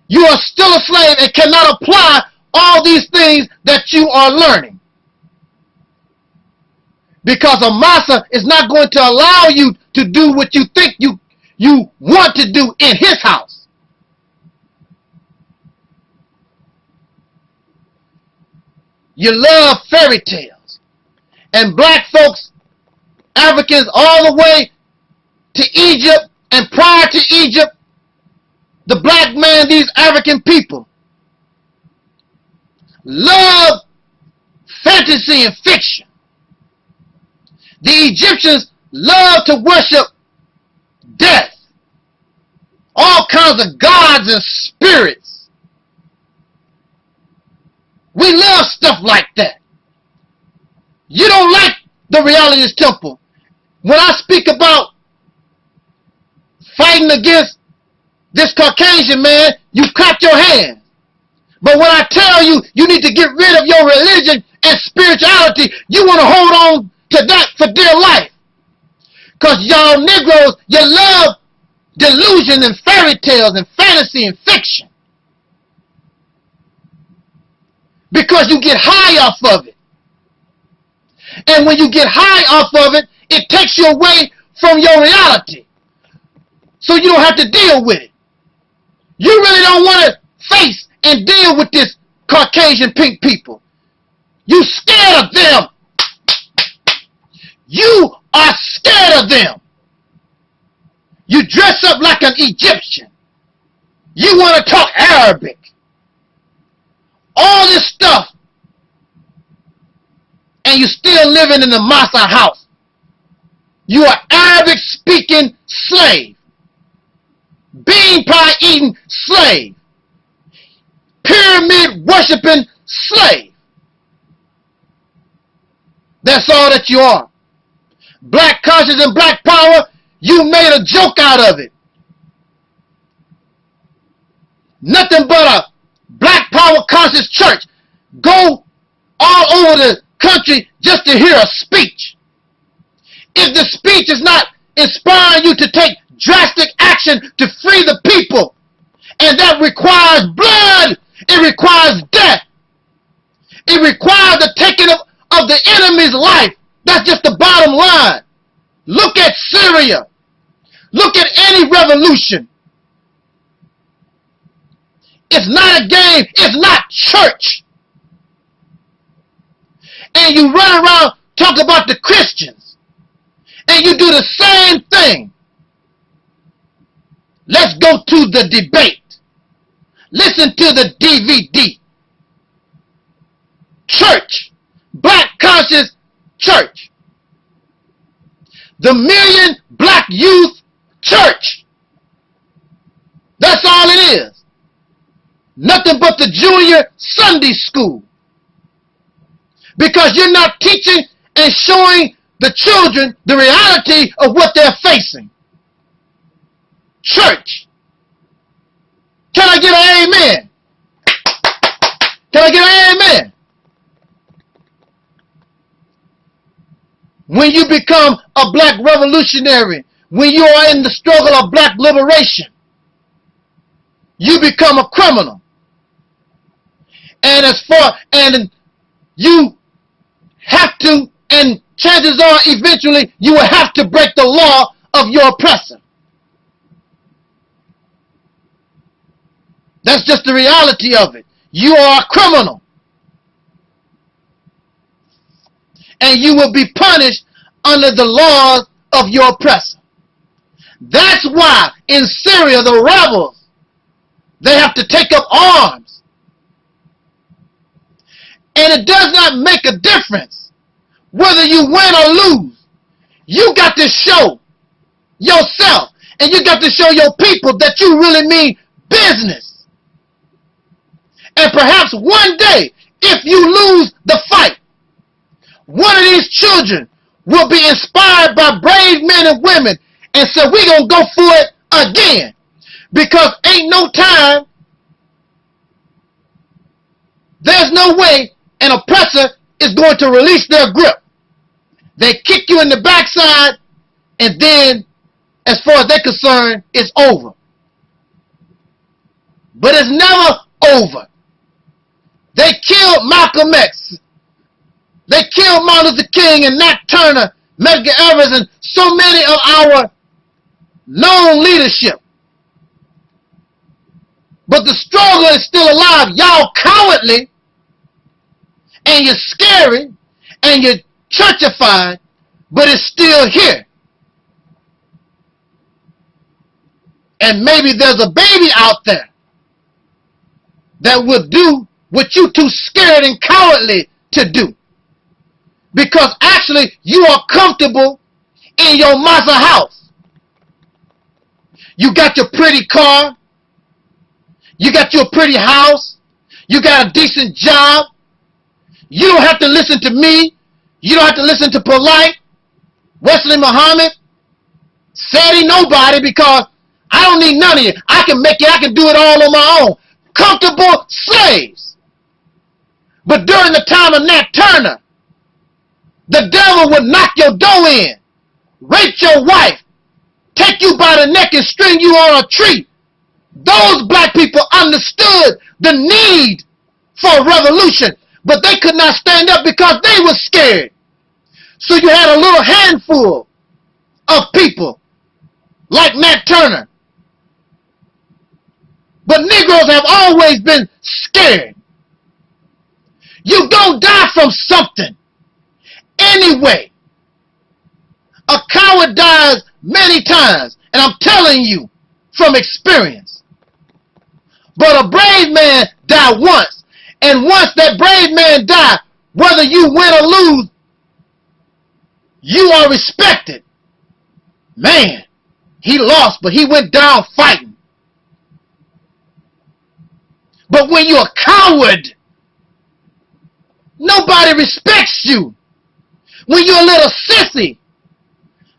C: You are still a slave and cannot apply all these things that you are learning. Because a massa is not going to allow you to do what you think you want to do in his house. You love fairy tales. And black folks, Africans all the way to Egypt and prior to Egypt, the black man, these African people, love fantasy and fiction. The Egyptians love to worship death. All kinds of gods and spirits. We love stuff like that. You don't like the Realist temple. When I speak about fighting against this Caucasian man, you clap your hands. But when I tell you you need to get rid of your religion and spirituality, you want to hold on to that for dear life. Because y'all Negroes, you love delusion and fairy tales and fantasy and fiction. because you get high off of it. And when you get high off of it, it takes you away from your reality. So you don't have to deal with it. You really don't want to face and deal with this Caucasian pink people. You scared of them. You are scared of them. You dress up like an Egyptian. You want to talk Arabic. All this stuff. And you're still living in the Masa house. You are Arabic speaking slave. Bean pie eating slave. Pyramid worshiping slave. That's all that you are. Black conscience and black power, you made a joke out of it. Nothing but a black power conscious church. Go all over the country just to hear a speech. If the speech is not inspiring you to take drastic action to free the people, and that requires blood, it requires death, it requires the taking of the enemy's life. That's just the bottom line. Look at Syria. Look at any revolution. It's not a game. It's not church. And you run around talking about the Christians. And you do the same thing. Let's go to the debate. Listen to the DVD. Church. Black conscious church. The Million Black Youth Church. That's all it is. Nothing but the junior Sunday school. Because you're not teaching and showing the children the reality of what they're facing. Church. Can I get an amen? Can I get an amen? When you become a black revolutionary, when you are in the struggle of black liberation, you become a criminal. And you have to, and chances are eventually you will have to break the law of your oppressor. That's just the reality of it. You are a criminal. And you will be punished under the laws of your oppressor. That's why in Syria the rebels, they have to take up arms. And it does not make a difference whether you win or lose. You got to show yourself and you got to show your people that you really mean business. And perhaps one day, if you lose the fight, one of these children will be inspired by brave men and women and say, we're going to go for it again. Because ain't no time, there's no way an oppressor is going to release their grip. They kick you in the backside, and then, as far as they're concerned, it's over. But it's never over. They killed Malcolm X. They killed Martin Luther King and Nat Turner, Medgar Evers, and so many of our known leadership. But the struggle is still alive. Y'all cowardly, and you're scary, and you're churchified, but it's still here. And maybe there's a baby out there that will do what you too scared and cowardly to do. Because actually you are comfortable in your mother's house. You got your pretty car. You got your pretty house. You got a decent job. You don't have to listen to me. You don't have to listen to Polite, Wesley Muhammad, Sadie Nobody, because I don't need none of you. I can make it. I can do it all on my own. Comfortable slaves. But during the time of Nat Turner, the devil would knock your door in, rape your wife, take you by the neck and string you on a tree. Those black people understood the need for a revolution. but they could not stand up because they were scared. So you had a little handful of people like Nat Turner. But Negroes have always been scared. You don't die from something anyway. A coward dies many times, and I'm telling you from experience. But a brave man died once, and once that brave man died, whether you win or lose, you are respected. Man, he lost, but he went down fighting. But when you're a coward, nobody respects you. When you're a little sissy,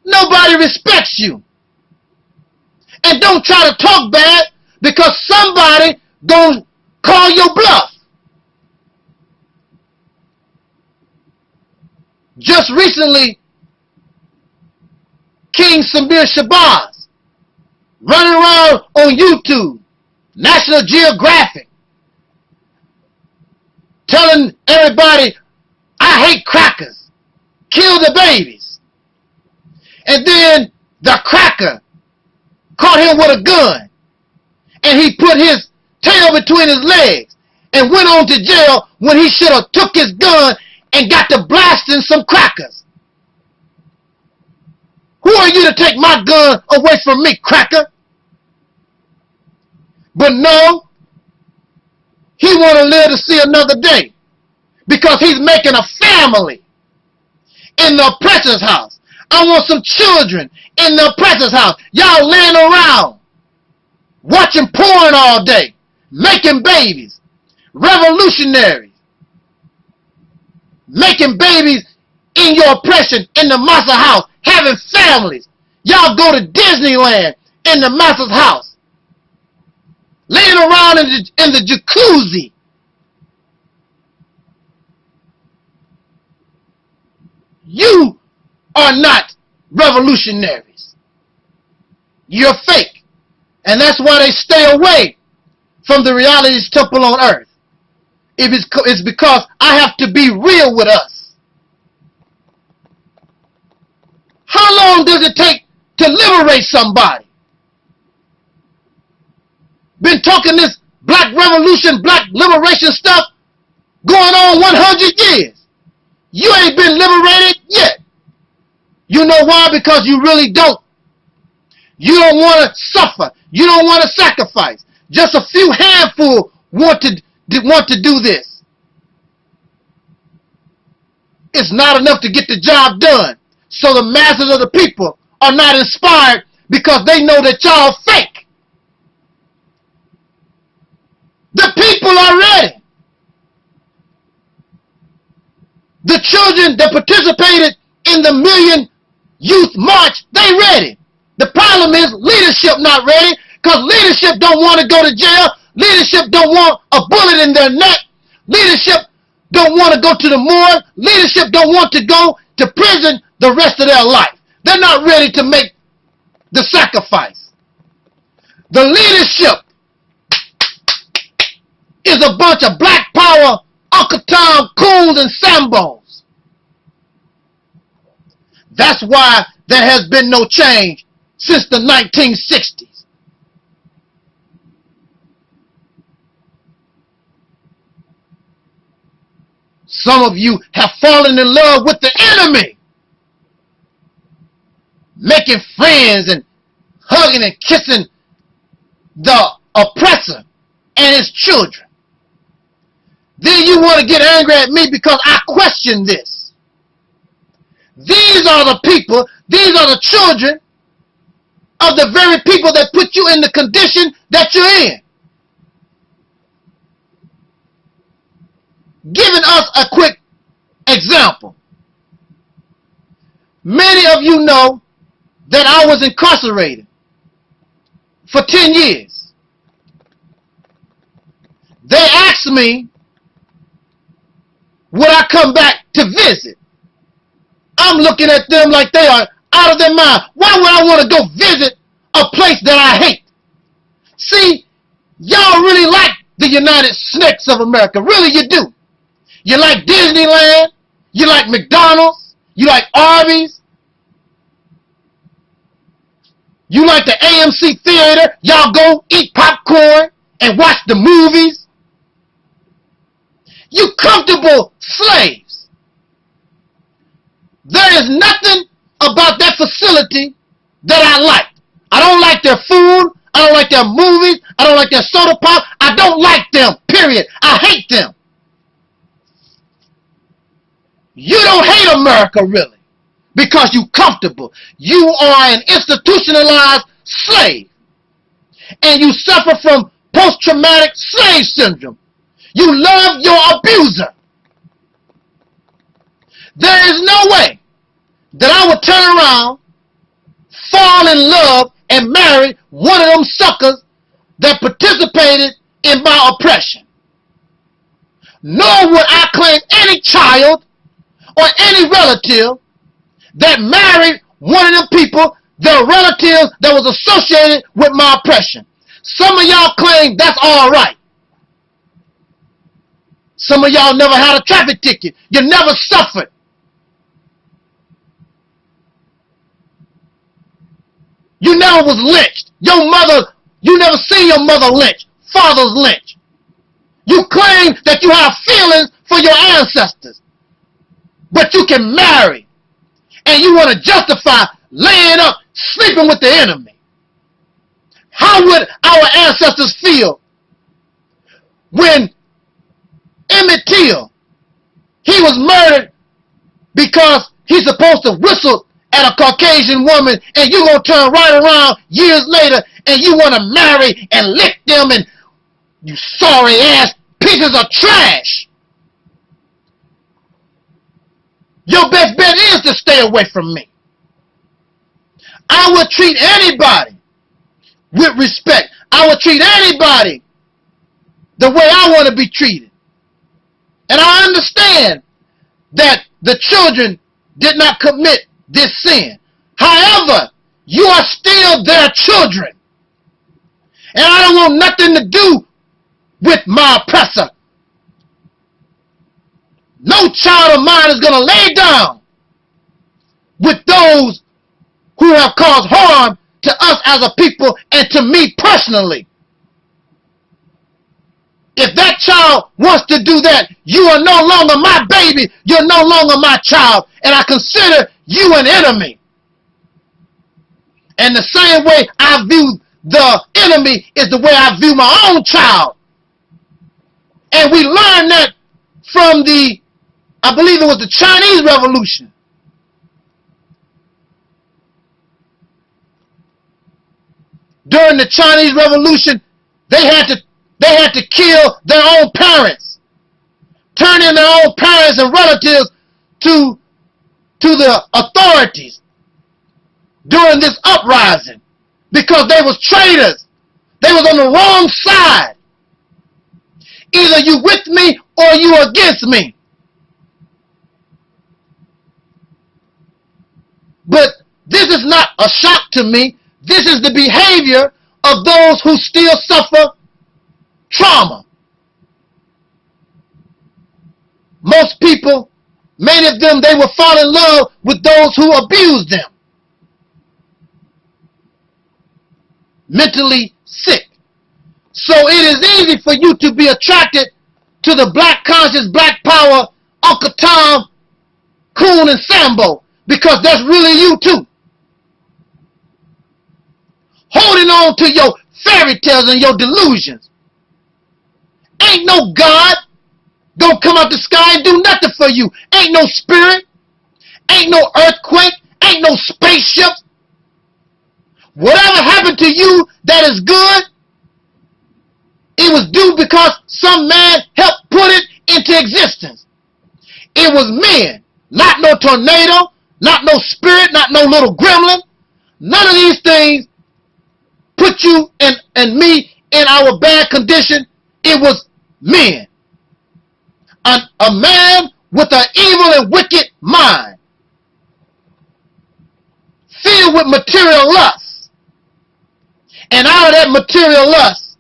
C: nobody respects you. And don't try to talk bad, because somebody gonna call your bluff. Just recently, King Samir Shabazz running around on YouTube, National Geographic, telling everybody, I hate crackers, kill the babies. And then the cracker caught him with a gun, and he put his tail between his legs and went on to jail when he should have took his gun and got to blasting some crackers. Who are you to take my gun away from me, cracker? But no, he want to live to see another day because he's making a family in the oppressor's house. I want some children in the oppressor's house. Y'all laying around watching porn all day, making babies, revolutionaries, making babies in your oppression in the master house, having families. Y'all go to Disneyland in the master's house, laying around in the jacuzzi. You are not revolutionaries. You're fake. And that's why they stay away from the reality's temple on earth. It's because I have to be real with us. How long does it take to liberate somebody? Been talking this black revolution, black liberation stuff going on 100 years. You ain't been liberated yet. You know why? Because you really don't. You don't want to suffer. You don't want to sacrifice. Just a few handful want to do this. It's not enough to get the job done. So the masses of the people are not inspired because they know that y'all fake. The people are ready. The children that participated in the Million Youth March, they ready. The problem is leadership not ready, because leadership don't want to go to jail. Leadership don't want a bullet in their neck. Leadership don't want to go to the morgue. Leadership don't want to go to prison the rest of their life. They're not ready to make the sacrifice. The leadership is a bunch of black power, Uncle Tom, coons, and Sambos. That's why there has been no change since the 1960s. Some of you have fallen in love with the enemy, making friends and hugging and kissing the oppressor and his children. Then you want to get angry at me because I question this. These are the people, these are the children of the very people that put you in the condition that you're in. Giving us a quick example. Many of you know that I was incarcerated for 10 years. They asked me, would I come back to visit? I'm looking at them like they are out of their mind. Why would I want to go visit a place that I hate? See, y'all really like the United Snakes of America. Really, you do. You like Disneyland? You like McDonald's? You like Arby's? You like the AMC theater? Y'all go eat popcorn and watch the movies? You comfortable slaves. There is nothing about that facility that I like. I don't like their food. I don't like their movies. I don't like their soda pop. I don't like them, period. I hate them. You don't hate America, really, because you're comfortable. You are an institutionalized slave, and you suffer from post-traumatic slave syndrome. You love your abuser. There is no way that I would turn around, fall in love, and marry one of them suckers that participated in my oppression. Nor would I claim any child or any relative that married one of them people, the relatives that was associated with my oppression. Some of y'all claim that's all right. Some of y'all never had a traffic ticket. You never suffered. You never was lynched. Your mother, you never seen your mother lynched. Father's lynched. You claim that you have feelings for your ancestors. But you can marry. And you want to justify laying up, sleeping with the enemy. How would our ancestors feel when Emmett Till, he was murdered because he's supposed to whistle at a Caucasian woman, and you gonna turn right around years later and you want to marry and lick them, and you sorry ass pieces of trash. Your best bet is to stay away from me. I would treat anybody with respect. I would treat anybody the way I want to be treated. And I understand that the children did not commit this sin. However, you are still their children. And I don't want nothing to do with my oppressor. No child of mine is going to lay down with those who have caused harm to us as a people and to me personally. If that child wants to do that, you are no longer my baby. You're no longer my child. And I consider you an enemy. And the same way I view the enemy is the way I view my own child. And we learned that from the, I believe it was the Chinese Revolution. During the Chinese Revolution, they had to kill their own parents, turn in their own parents and relatives to the authorities during this uprising because they was traitors. They was on the wrong side. Either you with me or you against me. But this is not a shock to me. This is the behavior of those who still suffer trauma. Most people, many of them, they will fall in love with those who abuse them. Mentally sick. So it is easy for you to be attracted to the black conscious, black power, Uncle Tom, Coon, and Sambo, because that's really you too. Holding on to your fairy tales and your delusions. Ain't no God gonna come out the sky and do nothing for you. Ain't no spirit. Ain't no earthquake. Ain't no spaceship. Whatever happened to you that is good, it was due because some man helped put it into existence. It was men, not no tornado, not no spirit, not no little gremlin. None of these things put you and me in our bad condition. It was men. A man with an evil and wicked mind, filled with material lust. And out of that material lust,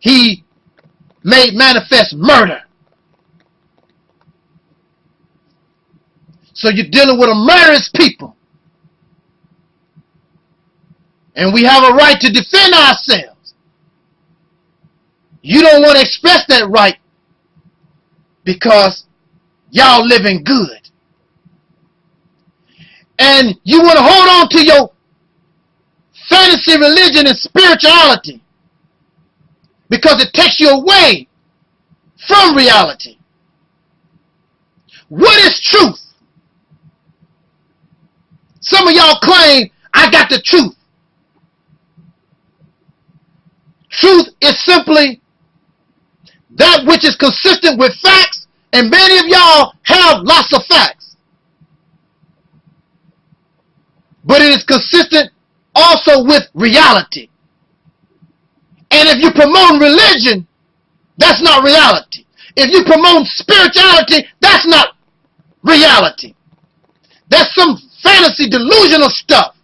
C: he made manifest murder. So you're dealing with a murderous people. And we have a right to defend ourselves. You don't want to express that right because y'all living good. And you want to hold on to your fantasy religion and spirituality because it takes you away from reality. What is truth? Some of y'all claim, I got the truth. Truth is simply that which is consistent with facts, and many of y'all have lots of facts. But it is consistent also with reality. And if you promote religion, that's not reality. If you promote spirituality, that's not reality. That's some fantasy, delusional stuff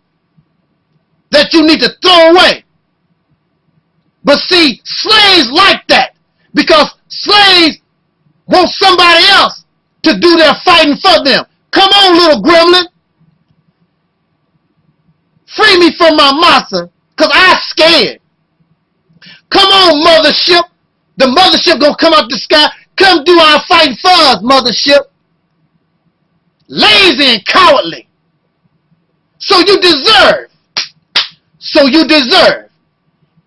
C: that you need to throw away. But see, slaves like that because slaves want somebody else to do their fighting for them. Come on, little gremlin. Free me from my massa because I'm scared. Come on, mothership. The mothership gonna come out the sky. Come do our fighting for us, mothership. Lazy and cowardly. So you deserve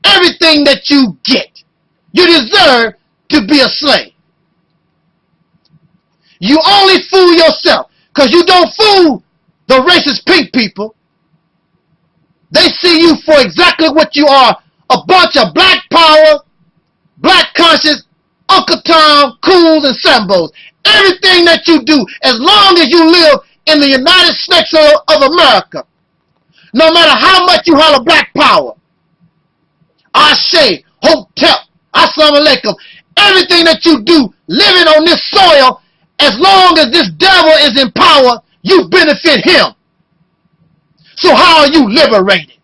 C: everything that you get. You deserve to be a slave. You only fool yourself because you don't fool the racist pink people. They see you for exactly what you are, a bunch of black power, black conscious, Uncle Tom, coons, and Sambos. Everything that you do, as long as you live in the United States of America, no matter how much you holler black power, Ashe, Hotep, Assalamu Alaikum, everything that you do living on this soil, as long as this devil is in power, you benefit him. So how are you liberated?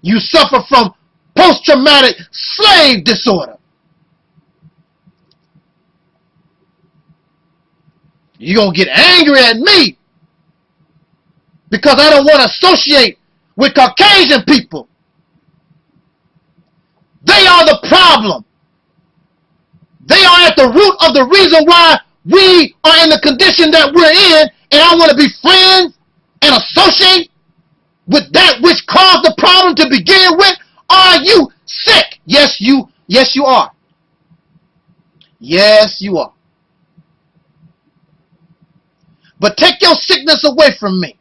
C: You suffer from post-traumatic slave disorder. You're going to get angry at me because I don't want to associate with Caucasian people. They are the problem. They are at the root of the reason why we are in the condition that we're in, and I want to be friends and associate with that which caused the problem to begin with. Are you sick? Yes, you are. Yes, you are. But take your sickness away from me.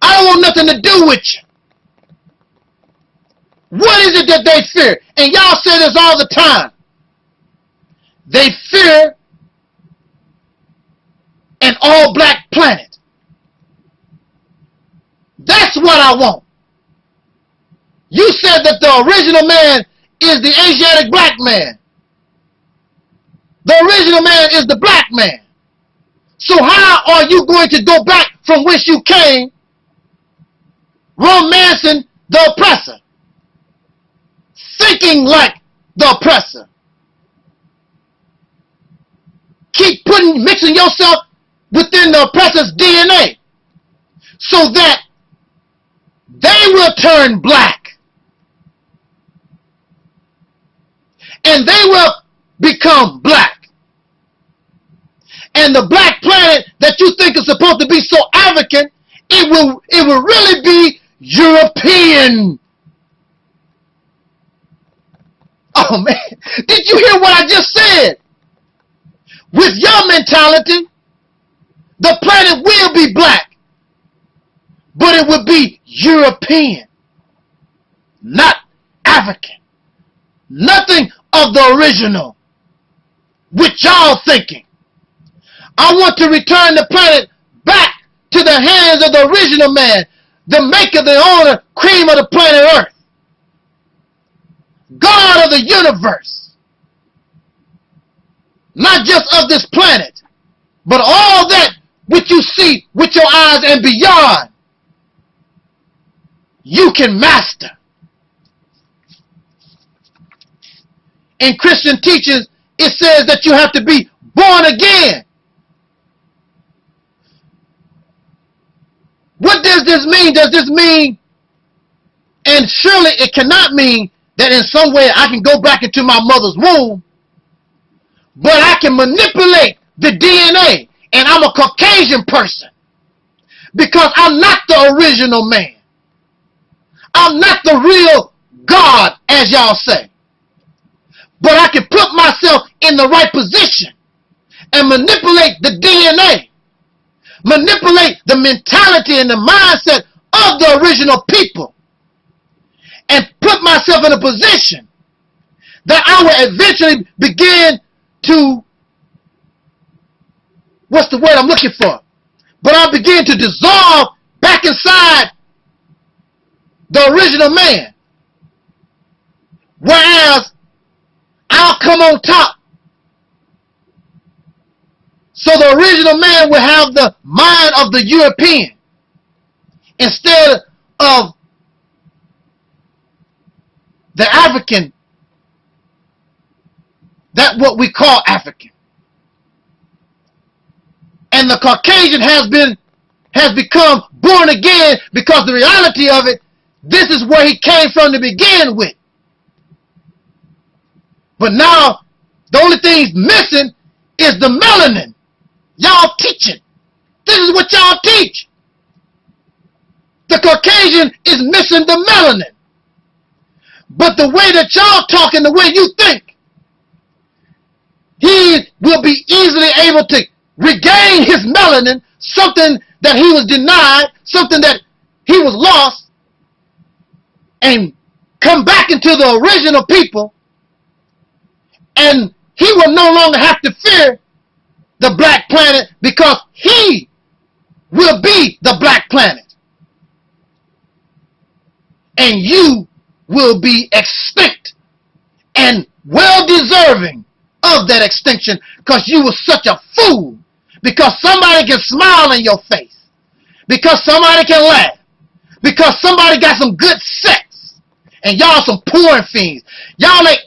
C: I don't want nothing to do with you. What is it that they fear? And y'all say this all the time. They fear an all-black planet. That's what I want. You said that the original man is the Asiatic black man. The original man is the black man. So how are you going to go back from whence you came, romancing the oppressor, thinking like the oppressor? Keep mixing yourself within the oppressor's DNA so that they will turn black. And they will become black. And the black planet that you think is supposed to be so African, it will really be European. Oh man, did you hear what I just said? With your mentality, the planet will be black, but it will be European, not African. Nothing of the original, which y'all thinking. I want to return the planet back to the hands of the original man, the maker, the owner, cream of the planet Earth, God of the universe, not just of this planet, but all that which you see with your eyes and beyond, you can master. in Christian teachings, it says that you have to be born again. What does this mean? Does this mean, and surely it cannot mean that in some way I can go back into my mother's womb, but I can manipulate the DNA, and I'm a Caucasian person because I'm not the original man. I'm not the real God, as y'all say. But I can put myself in the right position and manipulate the DNA, manipulate the mentality and the mindset of the original people, and put myself in a position that I will eventually begin to, what's the word I'm looking for? But I'll begin to dissolve back inside the original man. Whereas I'll come on top. So the original man will have the mind of the European instead of the African, that what we call African. And the Caucasian has become born again because the reality of it, this is where he came from to begin with. But now, the only thing he's missing is the melanin. Y'all teach it. This is what y'all teach. The Caucasian is missing the melanin. But the way that y'all talk and the way you think, he will be easily able to regain his melanin, something that he was denied, something that he was lost, and come back into the original people, and he will no longer have to fear the black planet because he will be the black planet. And you will be extinct and well deserving of that extinction because you were such a fool. Because somebody can smile in your face. Because somebody can laugh. Because somebody got some good sex. And y'all some porn fiends. Y'all like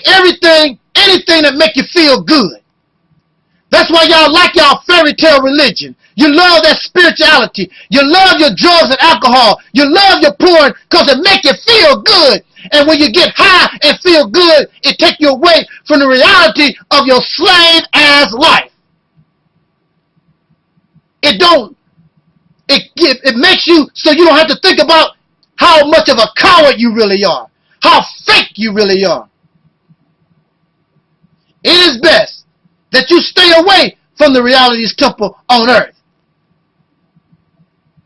C: everything, anything that make you feel good. That's why y'all like y'all fairy tale religion. You love that spirituality. You love your drugs and alcohol. You love your porn because it make you feel good. And when you get high and feel good, it take you away from the reality of your slave-ass life. It makes you so you don't have to think about how much of a coward you really are. How fake you really are. It is best that you stay away from the reality's temple on earth.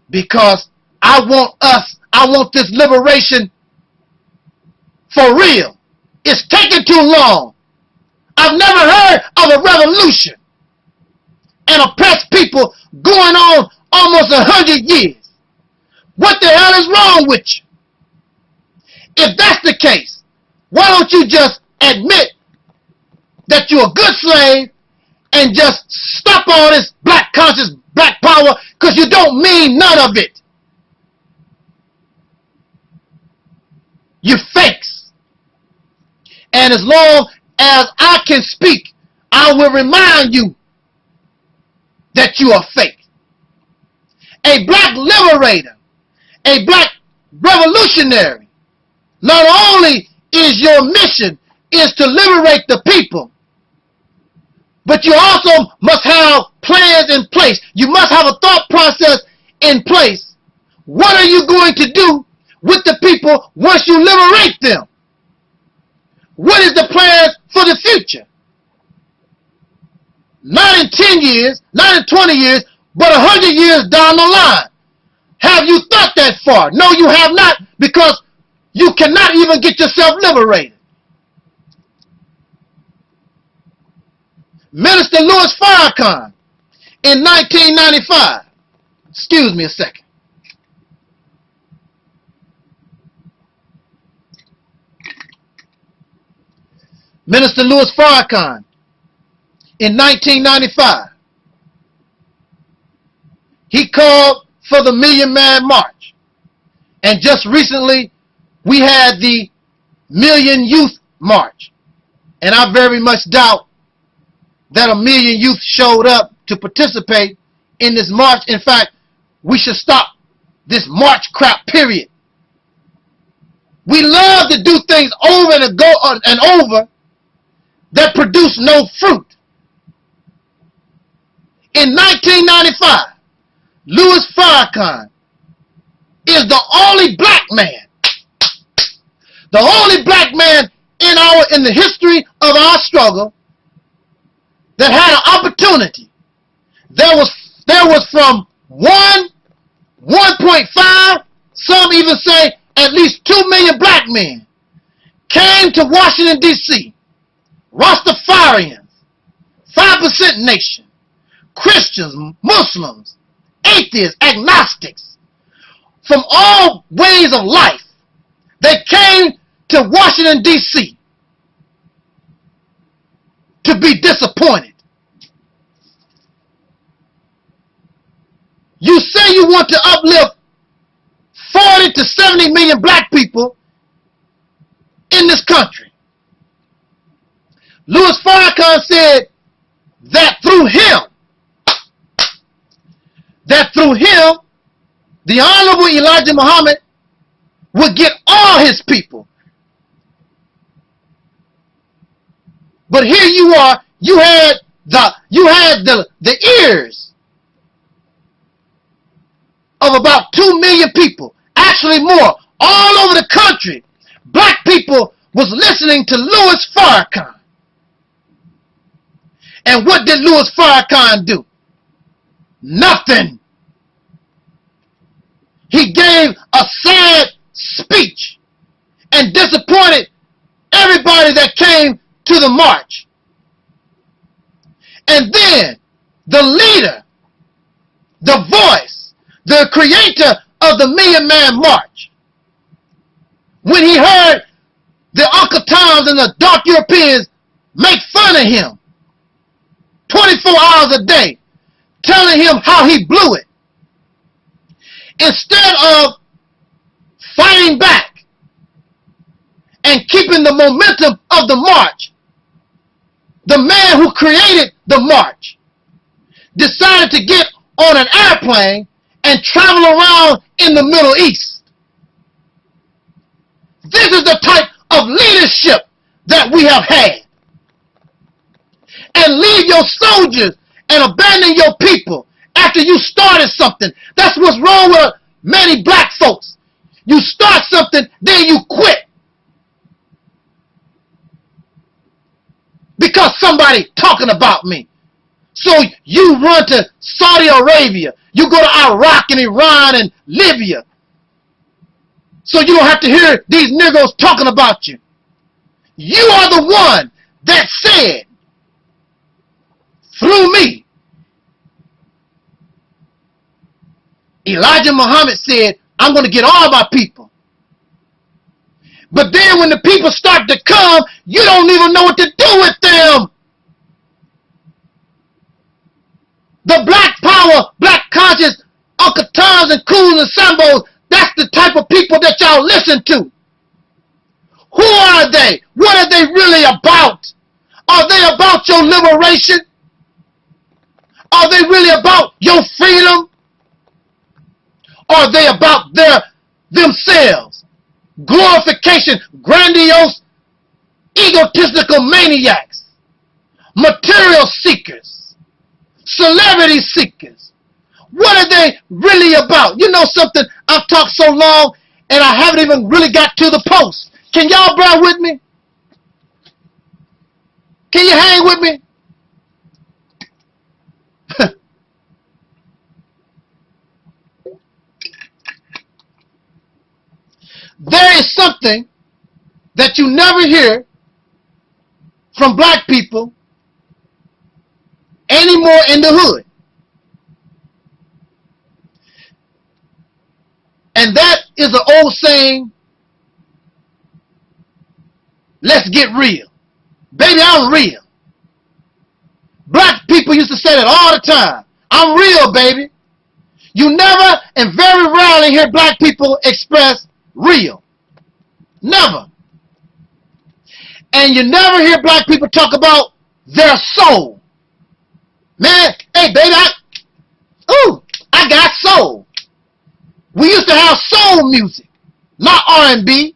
C: Because I want this liberation for real. It's taking too long. I've never heard of a revolution and oppressed people going on almost 100 years. What the hell is wrong with you? If that's the case, why don't you just admit that you're a good slave and just stop all this black conscious, black power, because you don't mean none of it. You fakes. And as long as I can speak, I will remind you that you are fake. A black liberator, a black revolutionary, not only is your mission is to liberate the people, but you also must have plans in place. You must have a thought process in place. What are you going to do with the people once you liberate them? What is the plan for the future? Not in 10 years, not in 20 years, but 100 years down the line. Have you thought that far? No, you have not, because you cannot even get yourself liberated. Minister Louis Farrakhan in 1995. Excuse me a second. Minister Louis Farrakhan in 1995. He called for the Million Man March. And just recently, we had the Million Youth March. And I very much doubt that 1 million youth showed up to participate in this march. In fact, we should stop this march crap, period. We love to do things over and over that produce no fruit. In 1995, Louis Farrakhan is the only black man, in the history of our struggle that had an opportunity. There was from 1.5, some even say at least 2 million black men came to Washington, D.C. Rastafarians, 5% Nation, Christians, Muslims, atheists, agnostics, from all ways of life. They came to Washington, D.C. to be disappointed. You say you want to uplift 40 to 70 million black people in this country. Louis Farrakhan said that through him, the Honorable Elijah Muhammad would get all his people. But here you are, you had the ears of about 2 million people, actually more, all over the country. Black people was listening to Louis Farrakhan. And what did Louis Farrakhan do? Nothing. He gave a sad speech and disappointed everybody that came to the march. And then the leader, the voice, the creator of the Million Man March, when he heard the Uncle Toms and the dark Europeans make fun of him 24 hours a day, telling him how he blew it, instead of fighting back and keeping the momentum of the march, the man who created the march decided to get on an airplane and travel around in the Middle East. This is the type of leadership that we have had. And leave your soldiers and abandon your people after you started something. That's what's wrong with many black folks. You start something, then you quit. Because somebody talking about me. So you run to Saudi Arabia. You go to Iraq and Iran and Libya. So you don't have to hear these Negroes talking about you. You are the one that said, through me, Elijah Muhammad said, I'm going to get all my people. But then when the people start to come, you don't even know what to do with them. The black power, black conscious, Uncle Toms and Coons and Sambos, that's the type of people that y'all listen to. Who are they? What are they really about? Are they about your liberation? Are they really about your freedom? Are they about themselves? Glorification, grandiose, egotistical maniacs, material seekers, celebrity seekers. What are they really about? You know something? I've talked so long and I haven't even really got to the post. Can y'all bear with me? Can you hang with me? There is something that you never hear from black people anymore in the hood. And that is an old saying, let's get real. Baby, I'm real. Black people used to say that all the time. I'm real, baby. You never and very rarely hear black people express real. Never. And you never hear black people talk about their soul. Man, hey baby, I got soul. We used to have soul music, not R&B.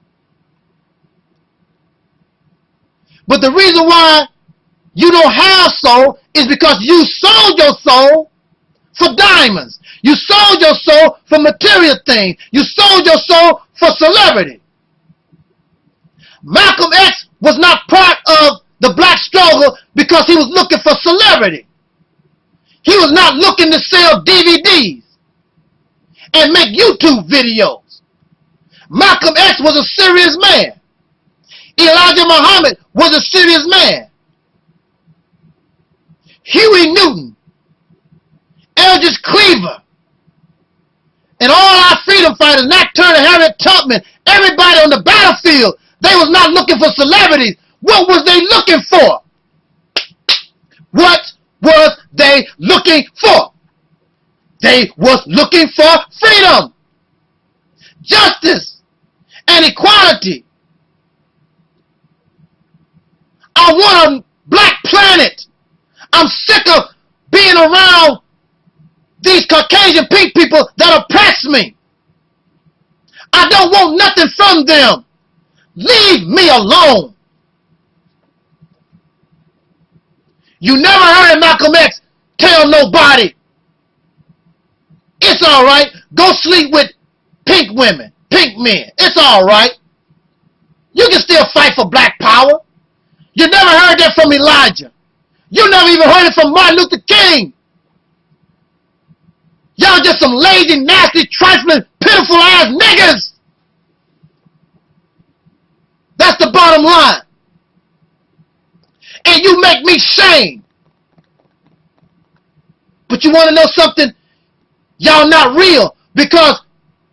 C: But the reason why you don't have soul is because you sold your soul for diamonds. You sold your soul for material things. You sold your soul for celebrity. Malcolm X was not part of the black struggle because he was looking for celebrity. He was not looking to sell DVDs and make YouTube videos. Malcolm X was a serious man. Elijah Muhammad was a serious man. Huey Newton, Eldridge Cleaver, and all our freedom fighters, Nat Turner, Harriet Tubman, everybody on the battlefield, they was not looking for celebrities. What was they looking for? What was they looking for? They was looking for freedom, justice, and equality. I want a black planet. I'm sick of being around these Caucasian pink people that oppress me. I don't want nothing from them. Leave me alone. You never heard Malcolm X tell nobody, it's all right, go sleep with pink women, pink men. It's all right. You can still fight for black power. You never heard that from Elijah. You never even heard it from Martin Luther King. Y'all just some lazy, nasty, trifling, pitiful ass niggas. That's the bottom line. And you make me shame. But you want to know something? Y'all not real. Because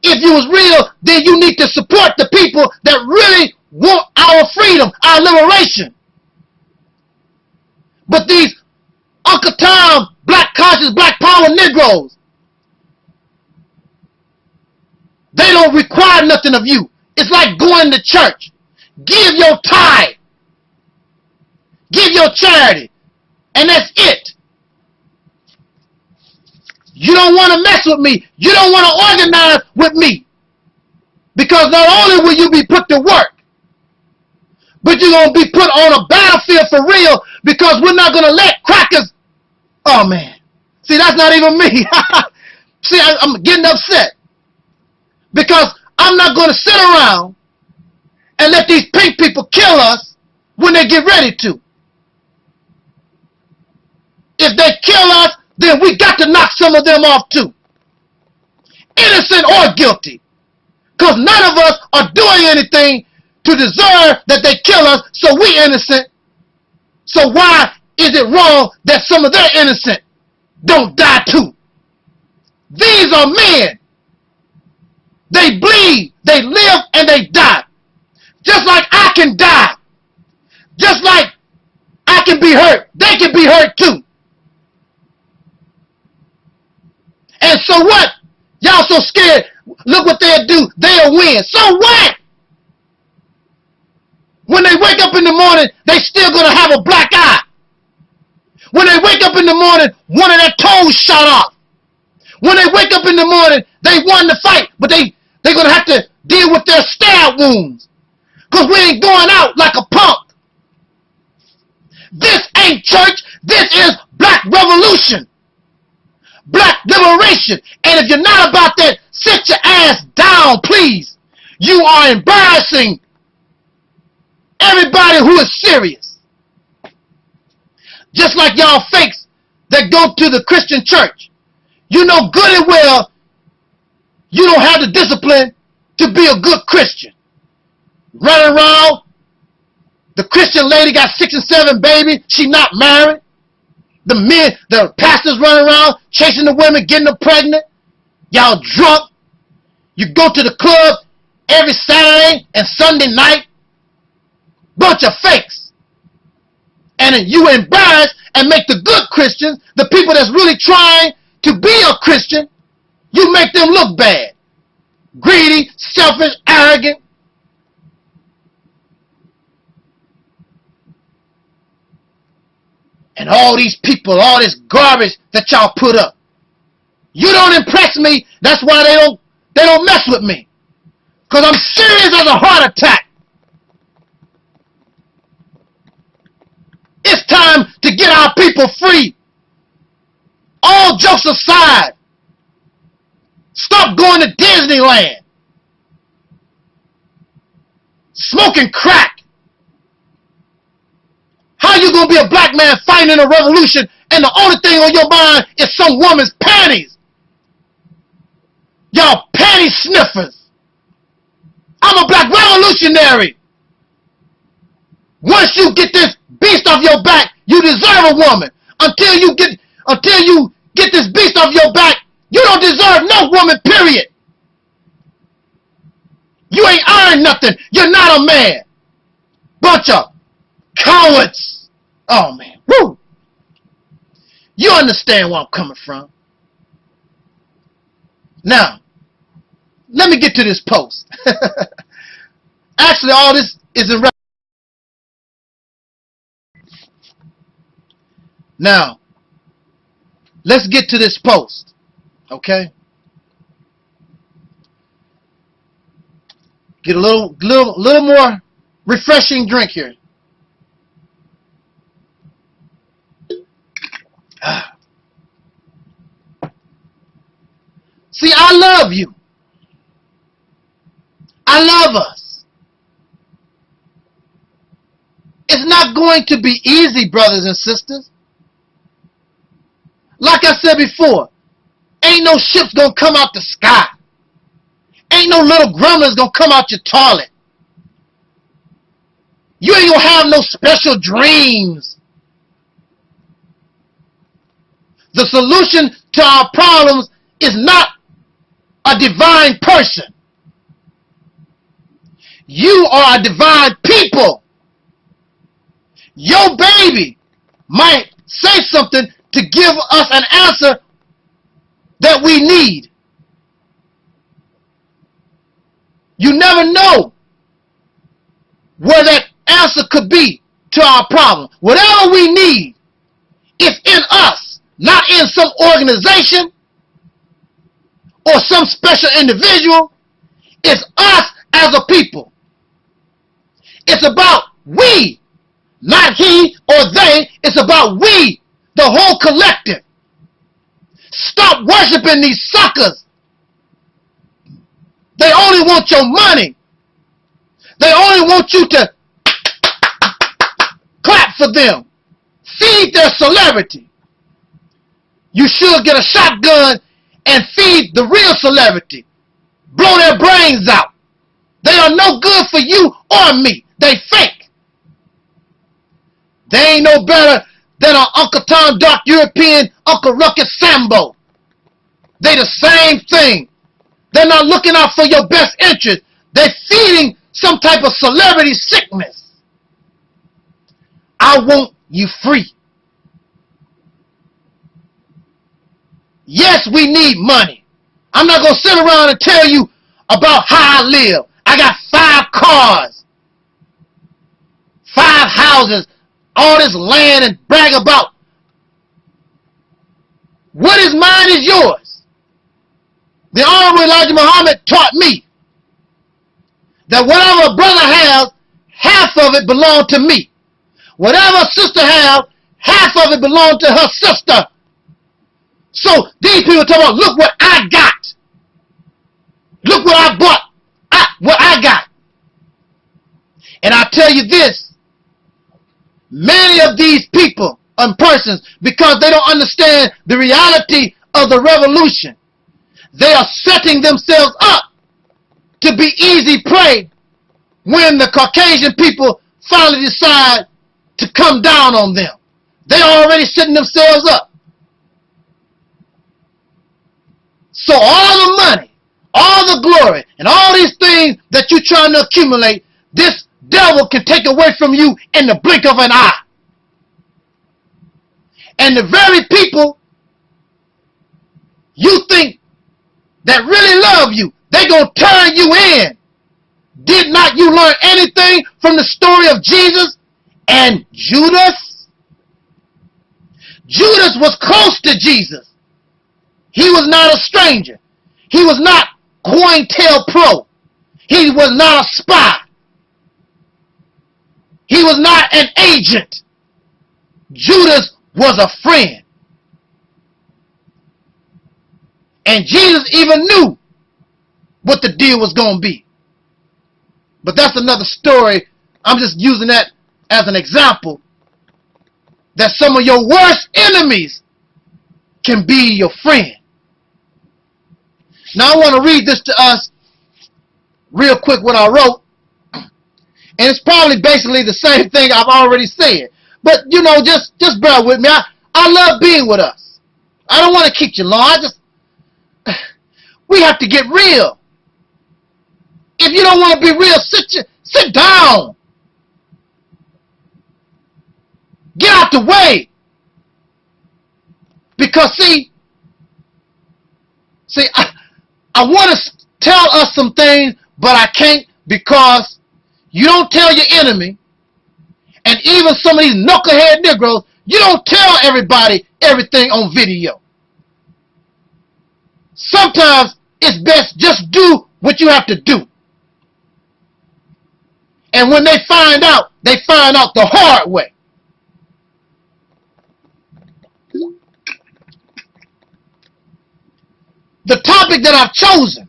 C: if you was real, then you need to support the people that really want our freedom, our liberation. But these Uncle Tom, black conscious, black power Negroes, they don't require nothing of you. It's like going to church. Give your tithe. Give your charity. And that's it. You don't want to mess with me. You don't want to organize with me. Because not only will you be put to work, but you're going to be put on a battlefield for real, because we're not going to let crackers. Oh, man. See, that's not even me. See, I'm getting upset. Because I'm not going to sit around and let these pink people kill us when they get ready to. If they kill us, then we got to knock some of them off too. Innocent or guilty. Because none of us are doing anything to deserve that they kill us, so we innocent. So why is it wrong that some of their innocent don't die too? These are men. They bleed, they live, and they die. Just like I can die. Just like I can be hurt, they can be hurt too. And so what? Y'all so scared. Look what they'll do. They'll win. So what? When they wake up in the morning, they still going to have a black eye. When they wake up in the morning, one of their toes shot off. When they wake up in the morning, they won the fight, but they're going to have to deal with their stab wounds. Because we ain't going out like a punk. This ain't church. This is black revolution. Black liberation. And if you're not about that, sit your ass down, please. You are embarrassing everybody who is serious. Just like y'all fakes that go to the Christian church. You know good and well you don't have the discipline to be a good Christian. Running around, the Christian lady got 6 and 7 babies, she not married. The men, the pastors running around, chasing the women, getting them pregnant. Y'all drunk. You go to the club every Saturday and Sunday night. Bunch of fakes. And then you embarrass and make the good Christians, the people that's really trying to be a Christian, you make them look bad. Greedy, selfish, arrogant. and all these people, all this garbage that y'all put up. You don't impress me. That's why they don't mess with me. Because I'm serious as a heart attack. It's time to get our people free. All jokes aside, stop going to Disneyland, smoking crack. How you gonna be a black man fighting a revolution and the only thing on your mind is some woman's panties? Y'all panty sniffers. I'm a black revolutionary. Once you get this beast off your back, you deserve a woman. Until you get this beast off your back, you don't deserve no woman, period. You ain't earned nothing. You're not a man. Bunch of cowards. Oh, man. Woo. You understand where I'm coming from. Now, let me get to this post. Actually, all this is in Now, let's get to this post, okay? Get a little more refreshing drink here. See, I love you. I love us. It's not going to be easy, brothers and sisters. Like I said before, ain't no ships gonna come out the sky. Ain't no little gremlins gonna come out your toilet. You ain't gonna have no special dreams. The solution to our problems is not a divine person. You are a divine people. Your baby might say something to give us an answer that we need. You never know where that answer could be to our problem. Whatever we need is in us, not in some organization or some special individual. It's us as a people. It's about we, not he or they. It's about we, the whole collective. Stop worshiping these suckers. They only want your money. They only want you to clap for them. Feed their celebrity. You should get a shotgun and feed the real celebrity. Blow their brains out. They are no good for you or me. They fake. They ain't no better than an Uncle Tom Dark European Uncle Ruckus Sambo. They the same thing. They're not looking out for your best interest. They're feeding some type of celebrity sickness. I want you free. Yes, we need money. I'm not going to sit around and tell you about how I live. I got 5 cars, 5 houses, all this land, and brag about what is mine is yours. The Honorable Elijah Muhammad taught me that whatever a brother has, half of it belongs to me. Whatever a sister has, half of it belongs to her sister. So these people talk about, look what I got. Look what I bought. What I got. And I tell you this, many of these people and persons, because they don't understand the reality of the revolution, they are setting themselves up to be easy prey when the Caucasian people finally decide to come down on them. They're already setting themselves up. So all the money, all the glory, and all these things that you're trying to accumulate, this devil can take away from you in the blink of an eye. And the very people you think that really love you, they're going to turn you in. Did not you learn anything from the story of Jesus and Judas? Judas was close to Jesus. He was not a stranger. He was not COINTELPRO. He was not a spy. He was not an agent. Judas was a friend. And Jesus even knew what the deal was going to be. But that's another story. I'm just using that as an example that some of your worst enemies can be your friend. Now I want to read this to us real quick what I wrote. And it's probably basically the same thing I've already said. But, you know, just bear with me. I love being with us. I don't want to keep you long. We have to get real. If you don't want to be real, sit down. Get out the way. Because, see, I want to tell us some things, but I can't because you don't tell your enemy, and even some of these knucklehead Negroes, you don't tell everybody everything on video. Sometimes it's best just do what you have to do. And when they find out the hard way. The topic that I've chosen,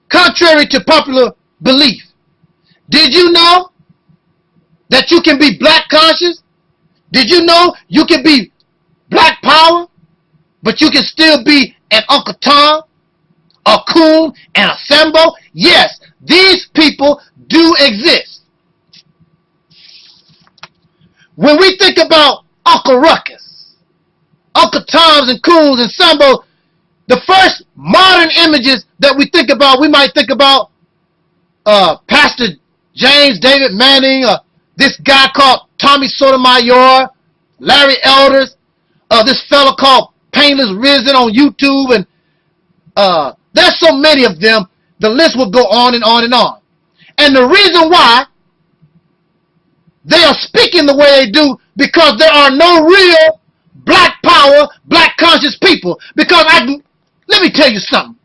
C: contrary to popular belief, did you know that you can be black conscious? Did you know you can be black power, but you can still be an Uncle Tom, a Coon, and a Sambo? Yes, these people do exist. When we think about Uncle Ruckus, Uncle Toms and Coons and Sambo, the first modern images that we think about, we might think about Pastor James David Manning, this guy called Tommy Sotomayor, Larry Elders, this fella called Painless Risen on YouTube, and there's so many of them, the list will go on and on and on. And the reason why they are speaking the way they do, because there are no real black power, black conscious people. Because let me tell you something.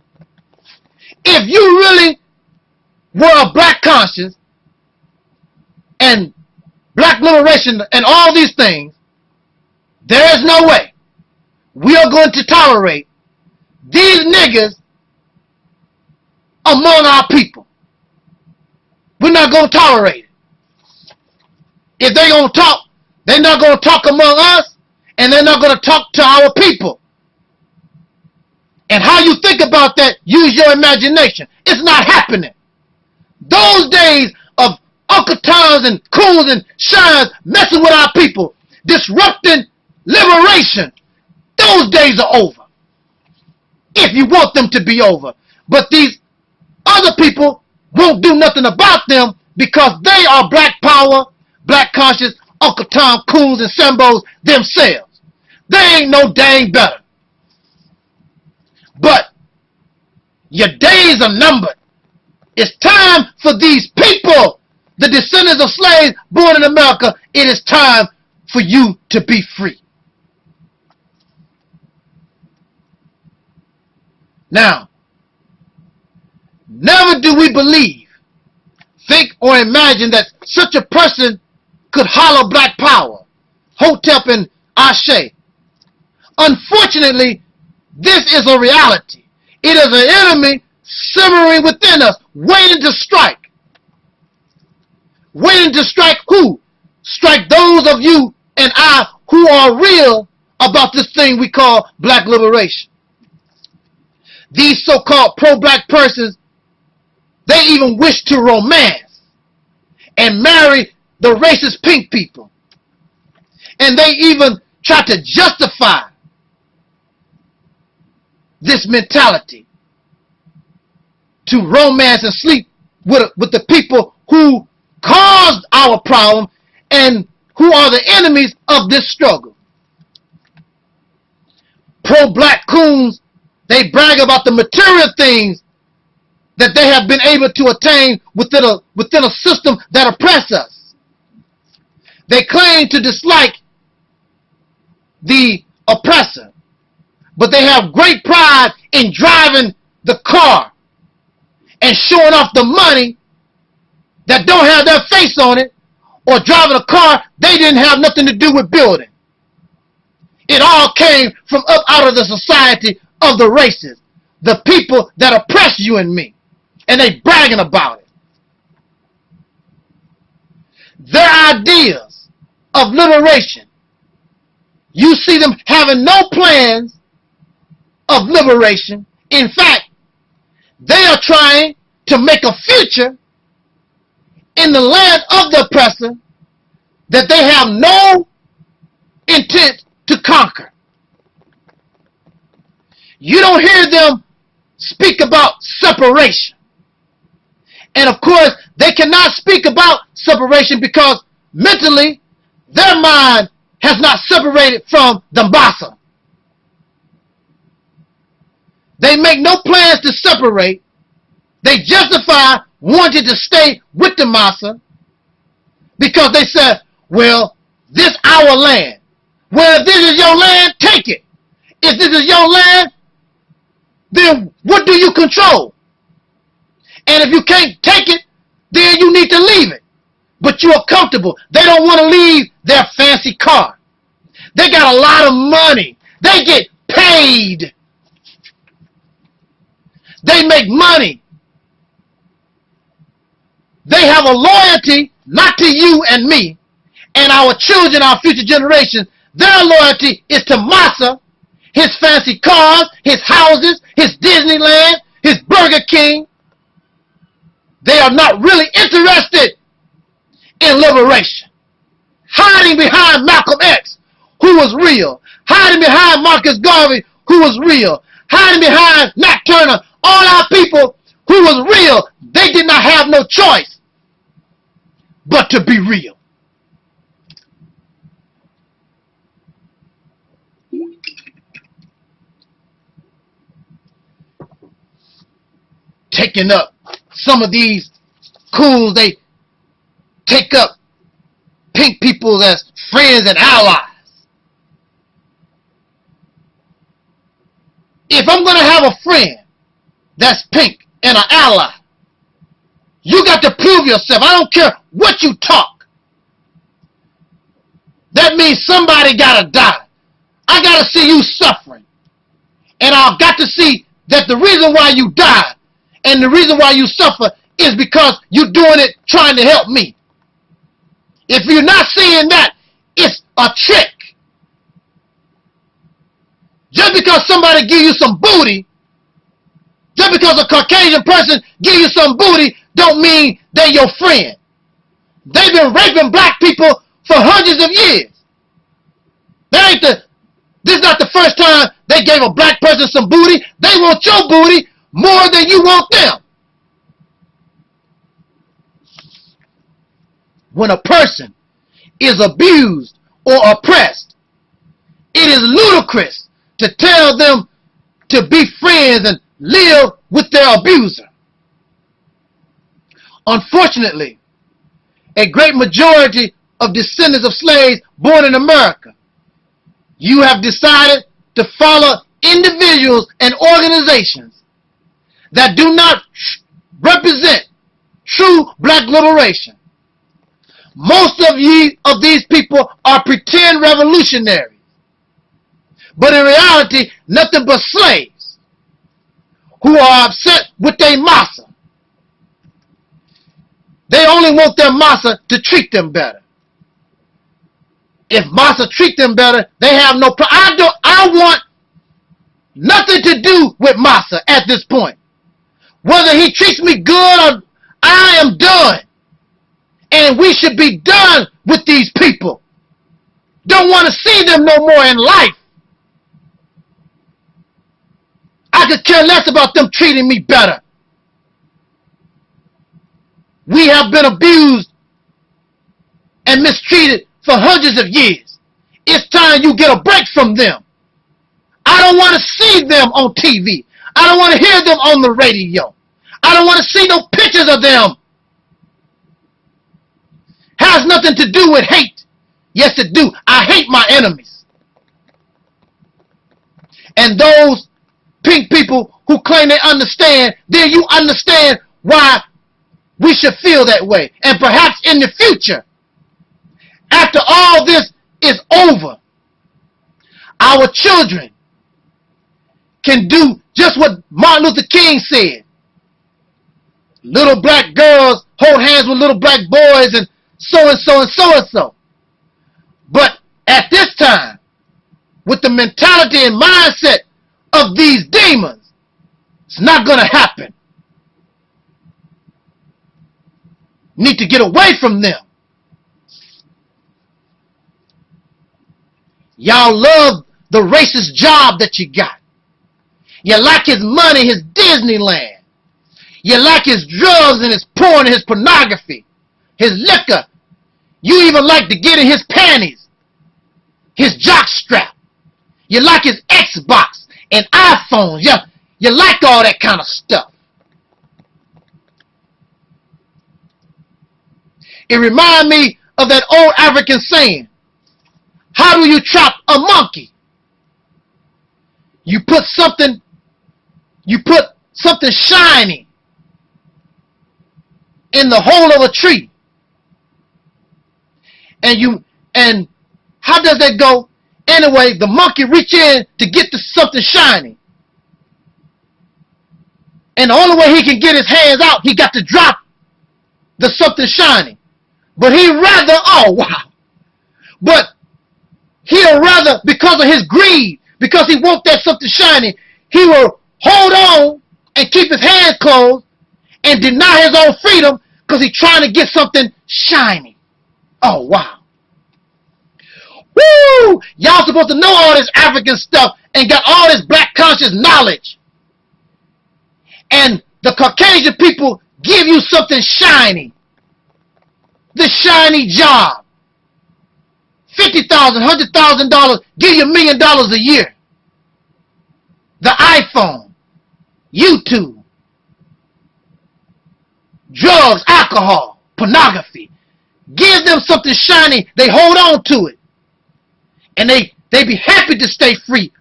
C: If you really were a black conscious and black liberation and all these things, there is no way we are going to tolerate these niggas among our people. We're not going to tolerate it. If they're going to talk, they're not going to talk among us, and they're not going to talk to our people. And how you think about that, use your imagination. It's not happening. Those days of Uncle Toms and Coons and Shines messing with our people, disrupting liberation, those days are over. If you want them to be over. But these other people won't do nothing about them because they are black power, black conscious, Uncle Tom, Coons, and Sambos themselves. They ain't no dang better. But your days are numbered. It's time for these people, the descendants of slaves born in America, it is time for you to be free. Now, never do we believe, think, or imagine that such a person could holler black power, Hotep and Ashe. Unfortunately, this is a reality. It is an enemy simmering within us, waiting to strike. Waiting to strike who? Strike those of you and I who are real about this thing we call black liberation. These so-called pro-black persons, they even wish to romance and marry the racist pink people. And they even try to justify this mentality to romance and sleep with the people who caused our problem and who are the enemies of this struggle. Pro-black coons, they brag about the material things that they have been able to attain within a system that oppresses us. They claim to dislike the oppressor, but they have great pride in driving the car and showing off the money that don't have their face on it, or driving a car they didn't have nothing to do with building. It all came from up out of the society of the races, the people that oppress you and me, and they bragging about it. Their ideas of liberation, you see them having no plans of liberation. In fact, they are trying to make a future in the land of the oppressor that they have no intent to conquer. You don't hear them speak about separation. And of course, they cannot speak about separation because mentally their mind has not separated from the massa. They make no plans to separate. They justify wanting to stay with the massa because they said, well, this our land. Well, if this is your land, take it. If this is your land, then what do you control? And if you can't take it, then you need to leave it. But you are comfortable. They don't want to leave their fancy car. They got a lot of money. They get paid. They make money. They have a loyalty, not to you and me, and our children, our future generations. Their loyalty is to Massa, his fancy cars, his houses, his Disneyland, his Burger King. They are not really interested in liberation. Hiding behind Malcolm X, who was real. Hiding behind Marcus Garvey, who was real. Hiding behind ēt terna, all our people who was real. They did not have no choice but to be real. Taking up some of these cools, they take up pink people as friends and allies. If I'm going to have a friend that's pink and an ally, you got to prove yourself. I don't care what you talk. That means somebody got to die. I got to see you suffering. And I've got to see that the reason why you died and the reason why you suffer is because you're doing it trying to help me. If you're not seeing that, it's a trick. Just because somebody give you some booty, just because a Caucasian person give you some booty, don't mean they're your friend. They've been raping black people for hundreds of years. This is not the first time they gave a black person some booty. They want your booty more than you want them. When a person is abused or oppressed, it is ludicrous to tell them to be friends and live with their abuser. Unfortunately, a great majority of descendants of slaves born in America, you have decided to follow individuals and organizations that do not represent true black liberation. Most of these people are pretend revolutionaries, but in reality, nothing but slaves who are upset with their massa. They only want their massa to treat them better. If massa treat them better, they have no problem. I want nothing to do with massa at this point. Whether he treats me good or I am done. And we should be done with these people. Don't want to see them no more in life. I could care less about them treating me better. We have been abused and mistreated for hundreds of years. It's time you get a break from them. I don't want to see them on TV. I don't want to hear them on the radio. I don't want to see no pictures of them. Has nothing to do with hate. Yes, it do. I hate my enemies. and those pink people who claim they understand, then you understand why we should feel that way. And perhaps in the future, after all this is over, our children can do just what Martin Luther King said. Little black girls hold hands with little black boys and so and so and so and so. But at this time, with the mentality and mindset of these demons, it's not going to happen. Need to get away from them. Y'all love the racist job that you got. You like his money, his Disneyland. You like his drugs and his porn and his pornography, his liquor. You even like to get in his panties, his jock strap. You like his Xbox and iPhones. You like all that kind of stuff. It reminds me of that old African saying, how do you trap a monkey? You put something shiny in the hole of a tree. And how does that go? Anyway, the monkey reach in to get to something shiny. And the only way he can get his hands out, he got to drop the something shiny. But he rather, oh wow. But he'll rather, because of his greed, because he wants that something shiny, he will hold on and keep his hands closed and deny his own freedom because he's trying to get something shiny. Oh wow. Woo! Y'all supposed to know all this African stuff and got all this black conscious knowledge. And the Caucasian people give you something shiny. The shiny job. $50,000, $100,000, give you $1 million a year. The iPhone, YouTube, drugs, alcohol, pornography. Give them something shiny, they hold on to it. And they be happy to stay free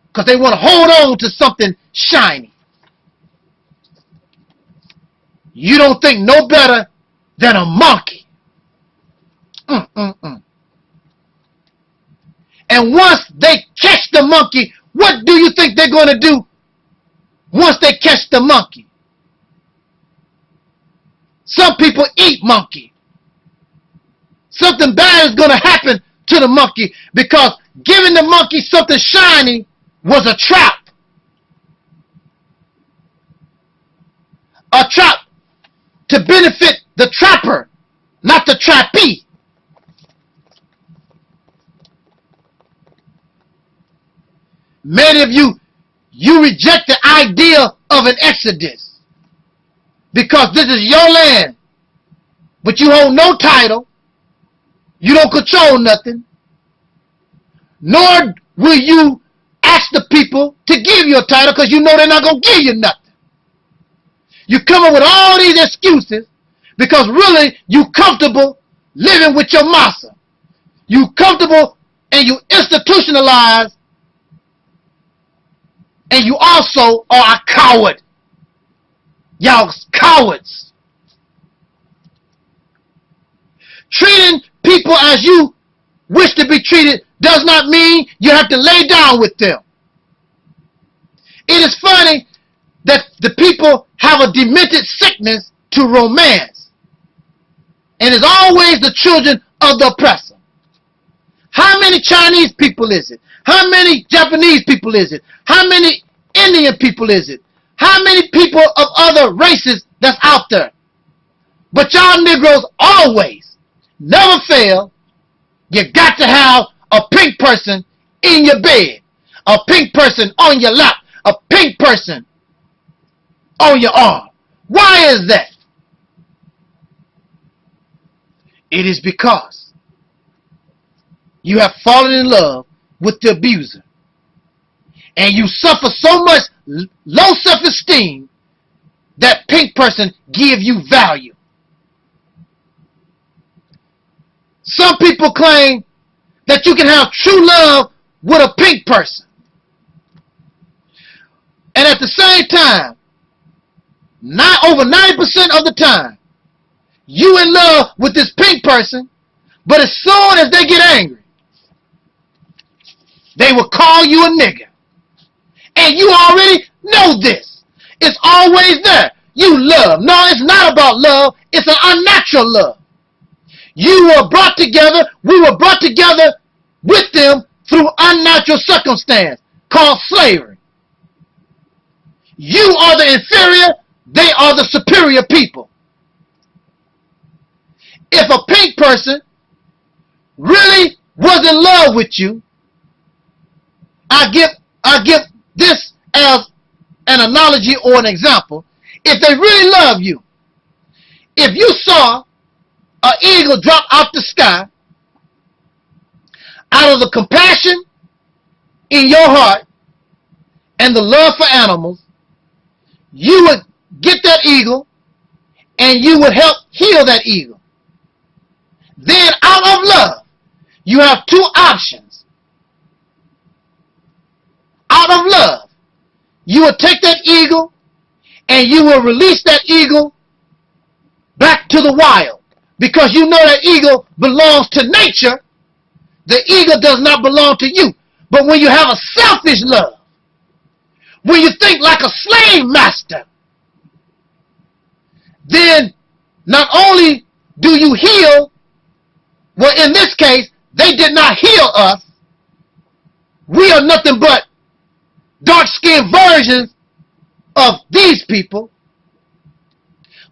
C: because they want to hold on to something shiny. You don't think no better than a monkey. And once they catch the monkey, what do you think they're going to do once they catch the monkey? Some people eat monkey. Something bad is going to happen to the monkey because giving the monkey something shiny was a trap. A trap to benefit the trapper, not the trappee. Many of you reject the idea of an exodus because this is your land, but you hold no title, you don't control nothing, nor will you ask the people to give you a title because you know they're not going to give you nothing. You come up with all these excuses because really you comfortable living with your massa. You comfortable and you institutionalize. And you also are a coward. Y'all cowards. Treating people as you wish to be treated does not mean you have to lay down with them. It is funny that the people have a demented sickness to romance. And it's always the children of the oppressor. How many Chinese people is it? How many Japanese people is it? How many Indian people is it? How many people of other races that's out there? But y'all Negroes always, never fail, you got to have a pink person in your bed, a pink person on your lap, a pink person on your arm. Why is that? It is because you have fallen in love with the abuser. And you suffer so much low self-esteem that pink person give you value. Some people claim that you can have true love with a pink person. And at the same time, over 90% of the time, you in love with this pink person, but as soon as they get angry, they will call you a nigger. And you already know this. It's always there. You love. No, it's not about love. It's an unnatural love. You were brought together. We were brought together with them through unnatural circumstance called slavery. You are the inferior. They are the superior people. If a pink person really was in love with you, I give this as an analogy or an example. If they really love you, if you saw an eagle drop out the sky, out of the compassion in your heart and the love for animals, you would get that eagle and you would help heal that eagle. Then out of love, you have two options. Out of love, you will take that eagle and you will release that eagle back to the wild, because you know that eagle belongs to nature. The eagle does not belong to you. But when you have a selfish love, when you think like a slave master, then not only do you heal, well, in this case, they did not heal us. We are nothing but dark-skinned versions of these people.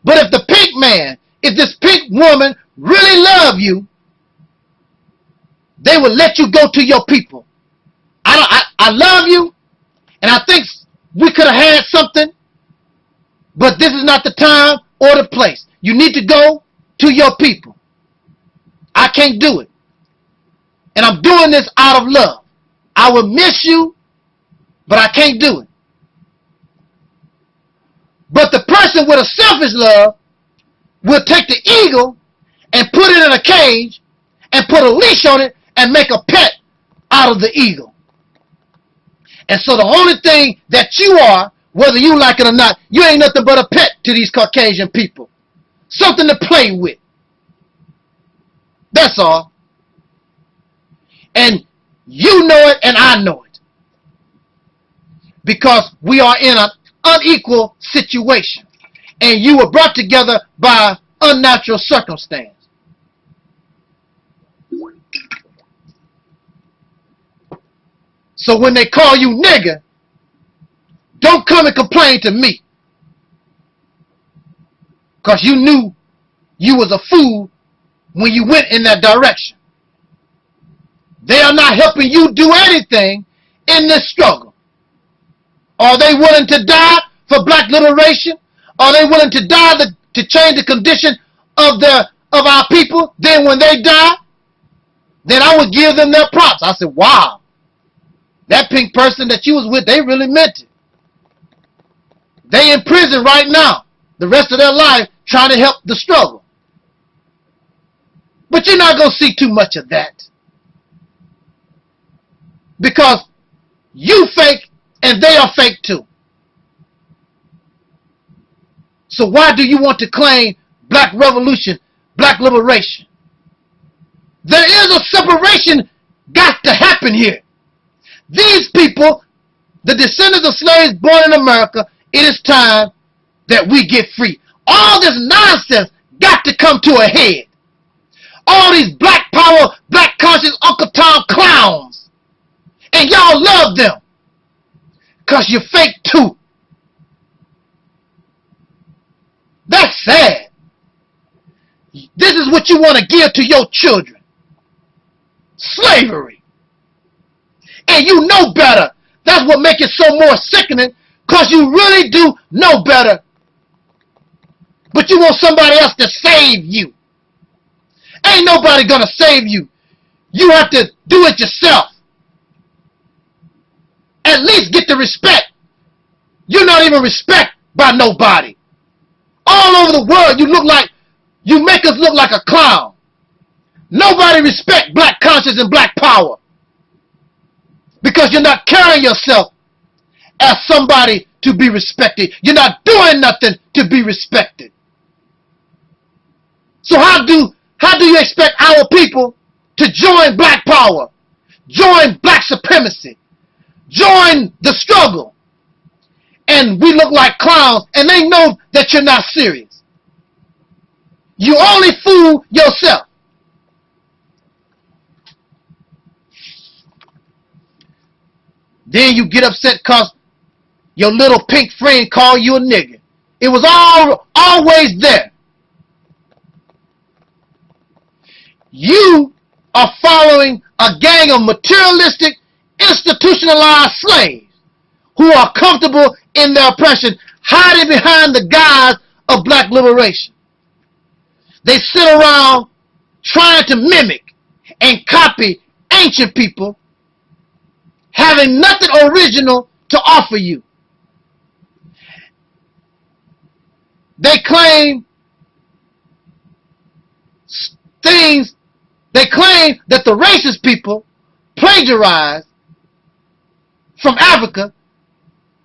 C: But if the pink man, if this pink woman really love you, they will let you go to your people. I love you, and I think we could have had something, but this is not the time or the place. You need to go to your people. I can't do it. And I'm doing this out of love. I will miss you, but I can't do it. But the person with a selfish love will take the eagle and put it in a cage and put a leash on it and make a pet out of the eagle. And so the only thing that you are, whether you like it or not, you ain't nothing but a pet to these Caucasian people. Something to play with. That's all. And you know it and I know it. Because we are in an unequal situation. And you were brought together by unnatural circumstance. So when they call you nigger, don't come and complain to me. Because you knew you was a fool when you went in that direction. They are not helping you do anything in this struggle. Are they willing to die for black liberation? Are they willing to die to change the condition of our people? Then when they die, then I would give them their props. I said, wow, that pink person that you was with, they really meant it. They in prison right now, the rest of their life, trying to help the struggle. But you're not going to see too much of that. Because you fake and they are fake too. So why do you want to claim black revolution, black liberation? There is a separation got to happen here. These people, the descendants of slaves born in America, it is time that we get free. All this nonsense got to come to a head. All these black power, black conscious Uncle Tom clowns. And y'all love them. Because you're fake too. That's sad. This is what you want to give to your children. Slavery. And you know better. That's what makes it so more sickening. Because you really do know better. But you want somebody else to save you. Ain't nobody gonna save you. You have to do it yourself. At least get the respect. You're not even respected by nobody. All over the world you make us look like a clown. Nobody respect black conscience and black power. Because you're not carrying yourself as somebody to be respected. You're not doing nothing to be respected. So how do you expect our people to join black power, join black supremacy, join the struggle, and we look like clowns and they know that you're not serious? You only fool yourself. Then you get upset because your little pink friend called you a nigger. It was always there. You are following a gang of materialistic, institutionalized slaves who are comfortable in their oppression, hiding behind the guise of black liberation. They sit around trying to mimic and copy ancient people, having nothing original to offer you. They claim things, they claim that the racist people plagiarized from Africa,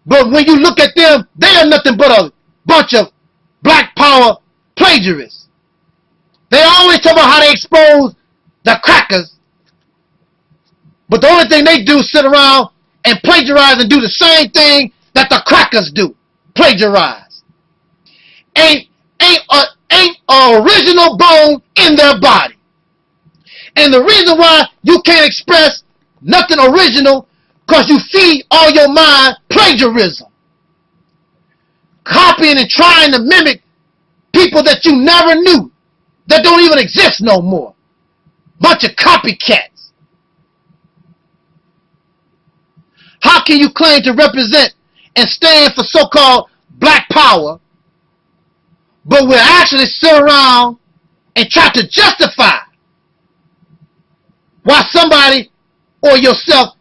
C: but when you look at them, they are nothing but a bunch of black power plagiarists. They always talk about how they expose the crackers, but the only thing they do is sit around and plagiarize and do the same thing that the crackers do, plagiarize. Ain't an original bone in their body. And the reason why you can't express nothing original, because you feed all your mind plagiarism. Copying and trying to mimic people that you never knew, that don't even exist no more. Bunch of copycats. How can you claim to represent and stand for so-called black power, but we'll actually sit around and try to justify why somebody or yourself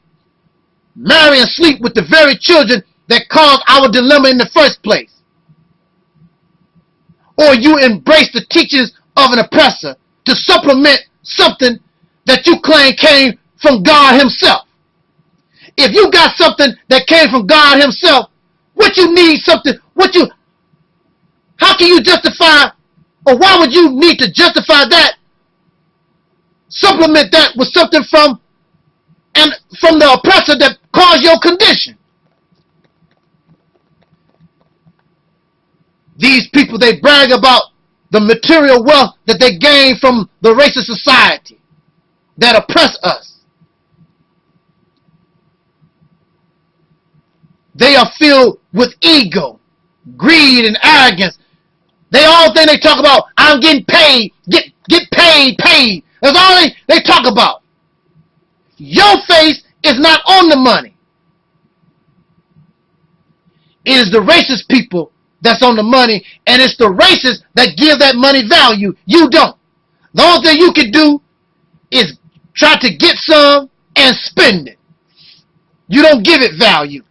C: marry and sleep with the very children that caused our dilemma in the first place? Or you embrace the teachings of an oppressor to supplement something that you claim came from God himself? If you got something that came from God himself, what you need something, how can you justify, or why would you need to justify that, supplement that with something from the oppressor that caused your condition? These people, they brag about the material wealth that they gain from the racist society that oppress us. They are filled with ego, greed, and arrogance. They all think they talk about, I'm getting paid, get paid. That's all they talk about. Your face is not on the money. It is the racist people that's on the money, and it's the racists that give that money value. You don't. The only thing you can do is try to get some and spend it. You don't give it value.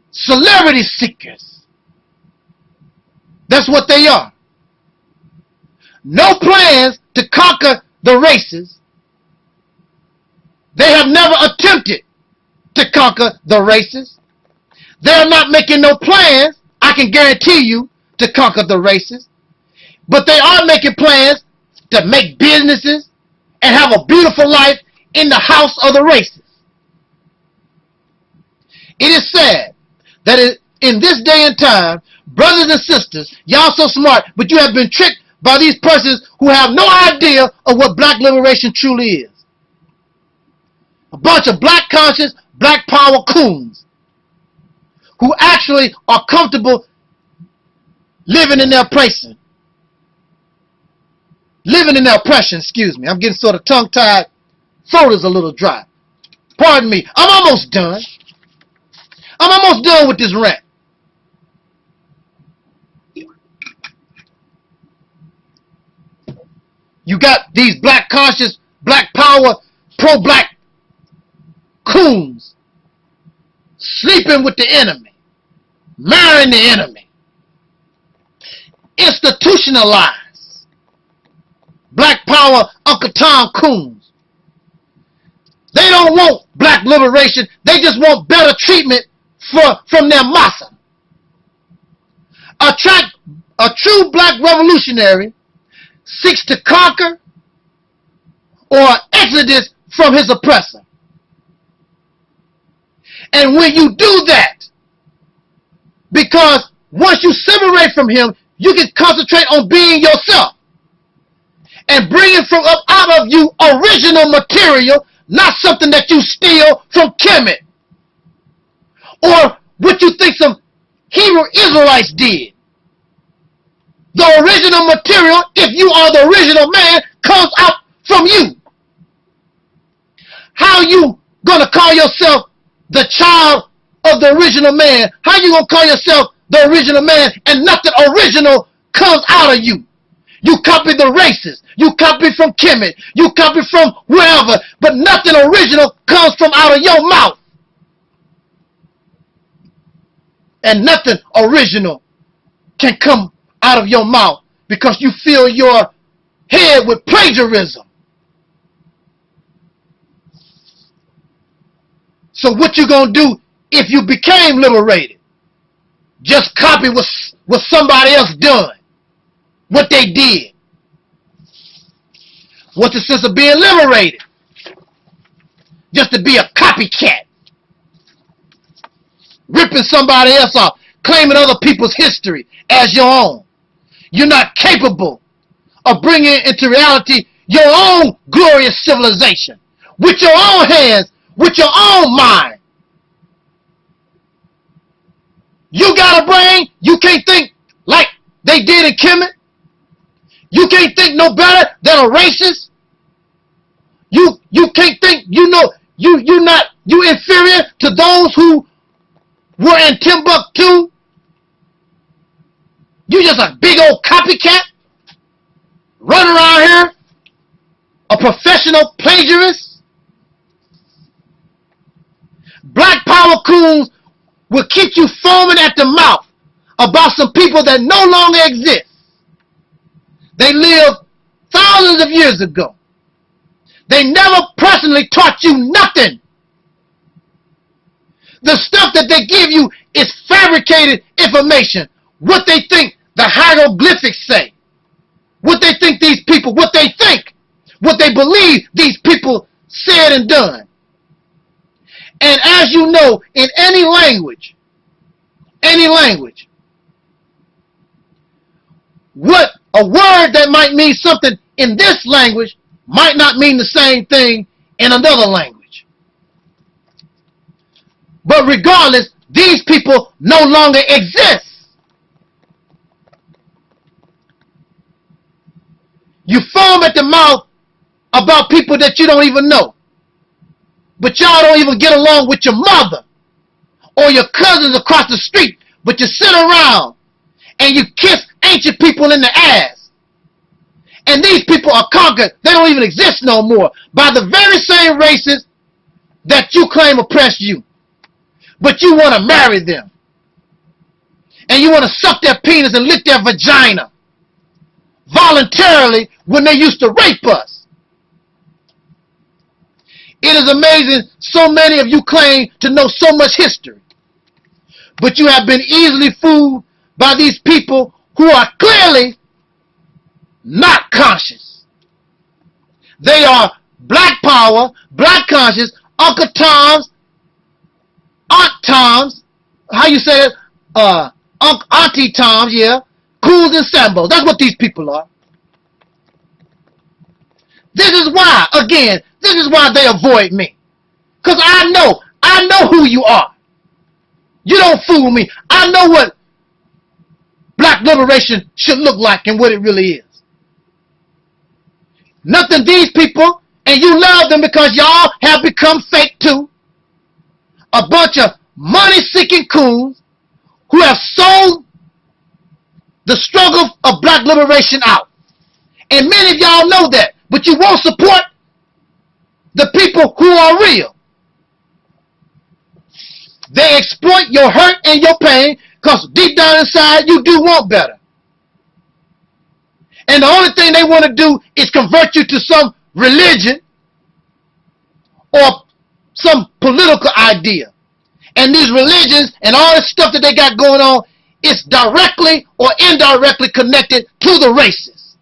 C: Celebrity seekers. That's what they are. No plans to conquer the races. They have never attempted to conquer the races. They're not making no plans, I can guarantee you, to conquer the races. But they are making plans to make businesses and have a beautiful life in the house of the races. It is sad that in this day and time, brothers and sisters, y'all so smart, but you have been tricked by these persons who have no idea of what black liberation truly is. A bunch of black conscious, black power coons who actually are comfortable living in their oppression. Living in their oppression, excuse me. I'm getting sort of tongue-tied. Throat is a little dry. Pardon me. I'm almost done. I'm almost done with this rant. You got these black conscious, black power, pro-black coons sleeping with the enemy, marrying the enemy, institutionalized black power Uncle Tom coons. They don't want black liberation. They just want better treatment from their massa. A true black revolutionary seeks to conquer or exodus from his oppressor. And when you do that, because once you separate from him, you can concentrate on being yourself and bringing from up out of you original material, not something that you steal from Kemet or what you think some Hebrew Israelites did. The original material, if you are the original man, comes out from you. How you gonna call yourself the child of the original man? How you gonna call yourself the original man and nothing original comes out of you? You copy the races. You copy from Kemet. You copy from wherever. But nothing original comes from out of your mouth. And nothing original can come out of your mouth because you fill your head with plagiarism. So what you gonna do if you became liberated? Just copy what somebody else done. What they did. What's the sense of being liberated? Just to be a copycat. Ripping somebody else off. Claiming other people's history as your own. You're not capable of bringing into reality your own glorious civilization. With your own hands. With your own mind. You got a brain. You can't think like they did in Kemet. You can't think no better than a racist. You can't think, you inferior to those who were in Timbuktu. You just a big old copycat running around here, a professional plagiarist. Black power coons will keep you foaming at the mouth about some people that no longer exist. They lived thousands of years ago. They never personally taught you nothing. The stuff that they give you is fabricated information. What they think the hieroglyphics say. What they think these people, what they believe these people said and done. And as you know, in any language, what a word that might mean something in this language might not mean the same thing in another language. But regardless, these people no longer exist. You foam at the mouth about people that you don't even know. But y'all don't even get along with your mother or your cousins across the street. But you sit around and you kiss ancient people in the ass. And these people are conquered. They don't even exist no more by the very same races that you claim oppressed you. But you want to marry them. And you want to suck their penis and lick their vagina voluntarily when they used to rape us. It is amazing so many of you claim to know so much history. But you have been easily fooled by these people who are clearly not conscious. They are black power, black conscious, Uncle Toms, Aunt Toms, how you say it? Auntie Toms, yeah. Cools and Sambos. That's what these people are. This is why, again, this is why they avoid me. Because I know who you are. You don't fool me. I know what black liberation should look like and what it really is. Nothing these people, and you love them because y'all have become fake too. A bunch of money-seeking coons who have sold the struggle of black liberation out. And many of y'all know that, but you won't support the people who are real. They exploit your hurt and your pain because deep down inside you do want better. And the only thing they want to do is convert you to some religion or some political idea. And these religions and all this stuff that they got going on, it's directly or indirectly connected to the races.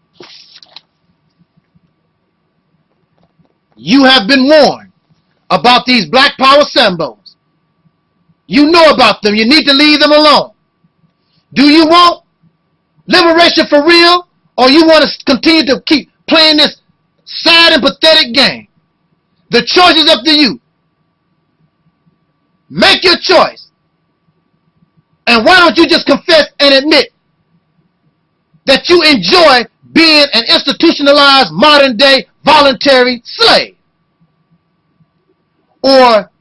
C: You have been warned about these black power symbols. You know about them. You need to leave them alone. Do you want liberation for real, or you want to continue to keep playing this sad and pathetic game? The choice is up to you. Make your choice. And why don't you just confess and admit that you enjoy being an institutionalized modern day voluntary slave? Or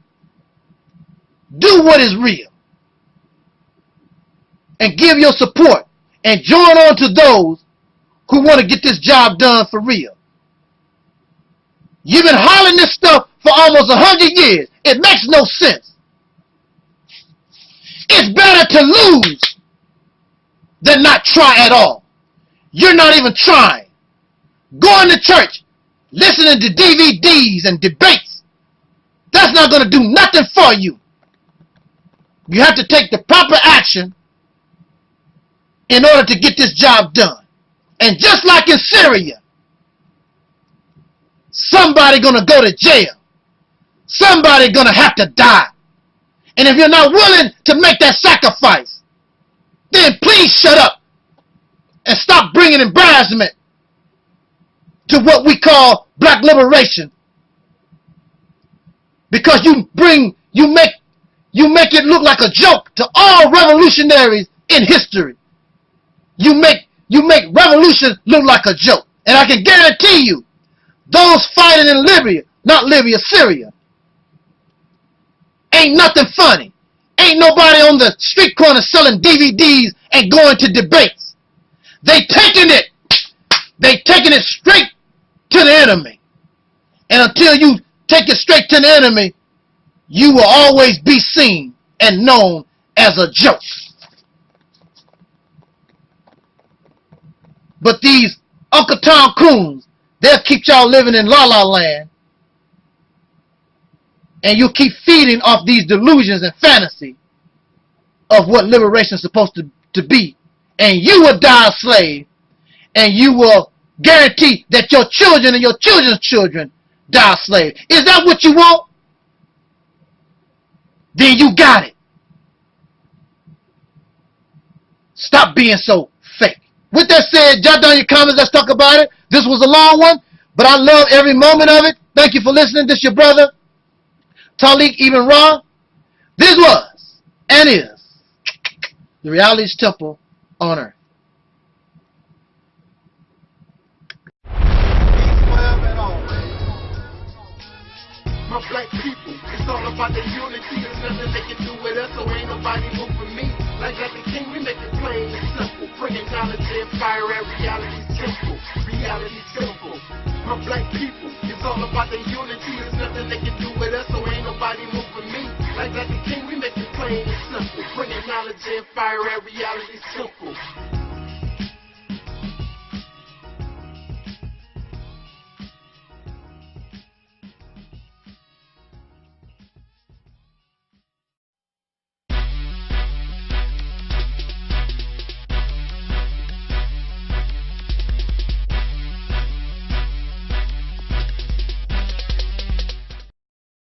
C: do what is real and give your support and join on to those who want to get this job done for real. You've been hollering this stuff for almost 100 years. It makes no sense. It's better to lose than not try at all. You're not even trying. Going to church, listening to DVDs and debates, that's not going to do nothing for you. You have to take the proper action in order to get this job done. And just like in Syria, somebody going to go to jail. Somebody going to have to die. And if you're not willing to make that sacrifice, then please shut up and stop bringing embarrassment to what we call black liberation. Because you make it look like a joke to all revolutionaries in history. You make revolution look like a joke. And I can guarantee you, those fighting in Libya, not Libya, Syria, ain't nothing funny. Ain't nobody on the street corner selling DVDs and going to debates. They taking it straight to the enemy. And until you take it straight to the enemy, you will always be seen and known as a joke. But these Uncle Tom coons, they'll keep y'all living in la-la land. And you keep feeding off these delusions and fantasy of what liberation is supposed to be. And you will die a slave. And you will guarantee that your children and your children's children die a slave. Is that what you want? Then you got it. Stop being so fake. With that said, jot down your comments. Let's talk about it. This was a long one, but I love every moment of it. Thank you for listening. This is your brother, Taalik Ibn'rad. This was and is the Reality's Temple on Earth.
A: My black people, it's all about the unity. There's nothing they can do with us, so ain't nobody moving me. Like the king, we make it plain and simple. Bringing knowledge and fire at reality's temple. Reality's temple. My black people, it's all about the unity. There's nothing they can do with us, so ain't nobody moving me. Like the king, we make it plain and simple. Bringing knowledge and fire at reality's temple.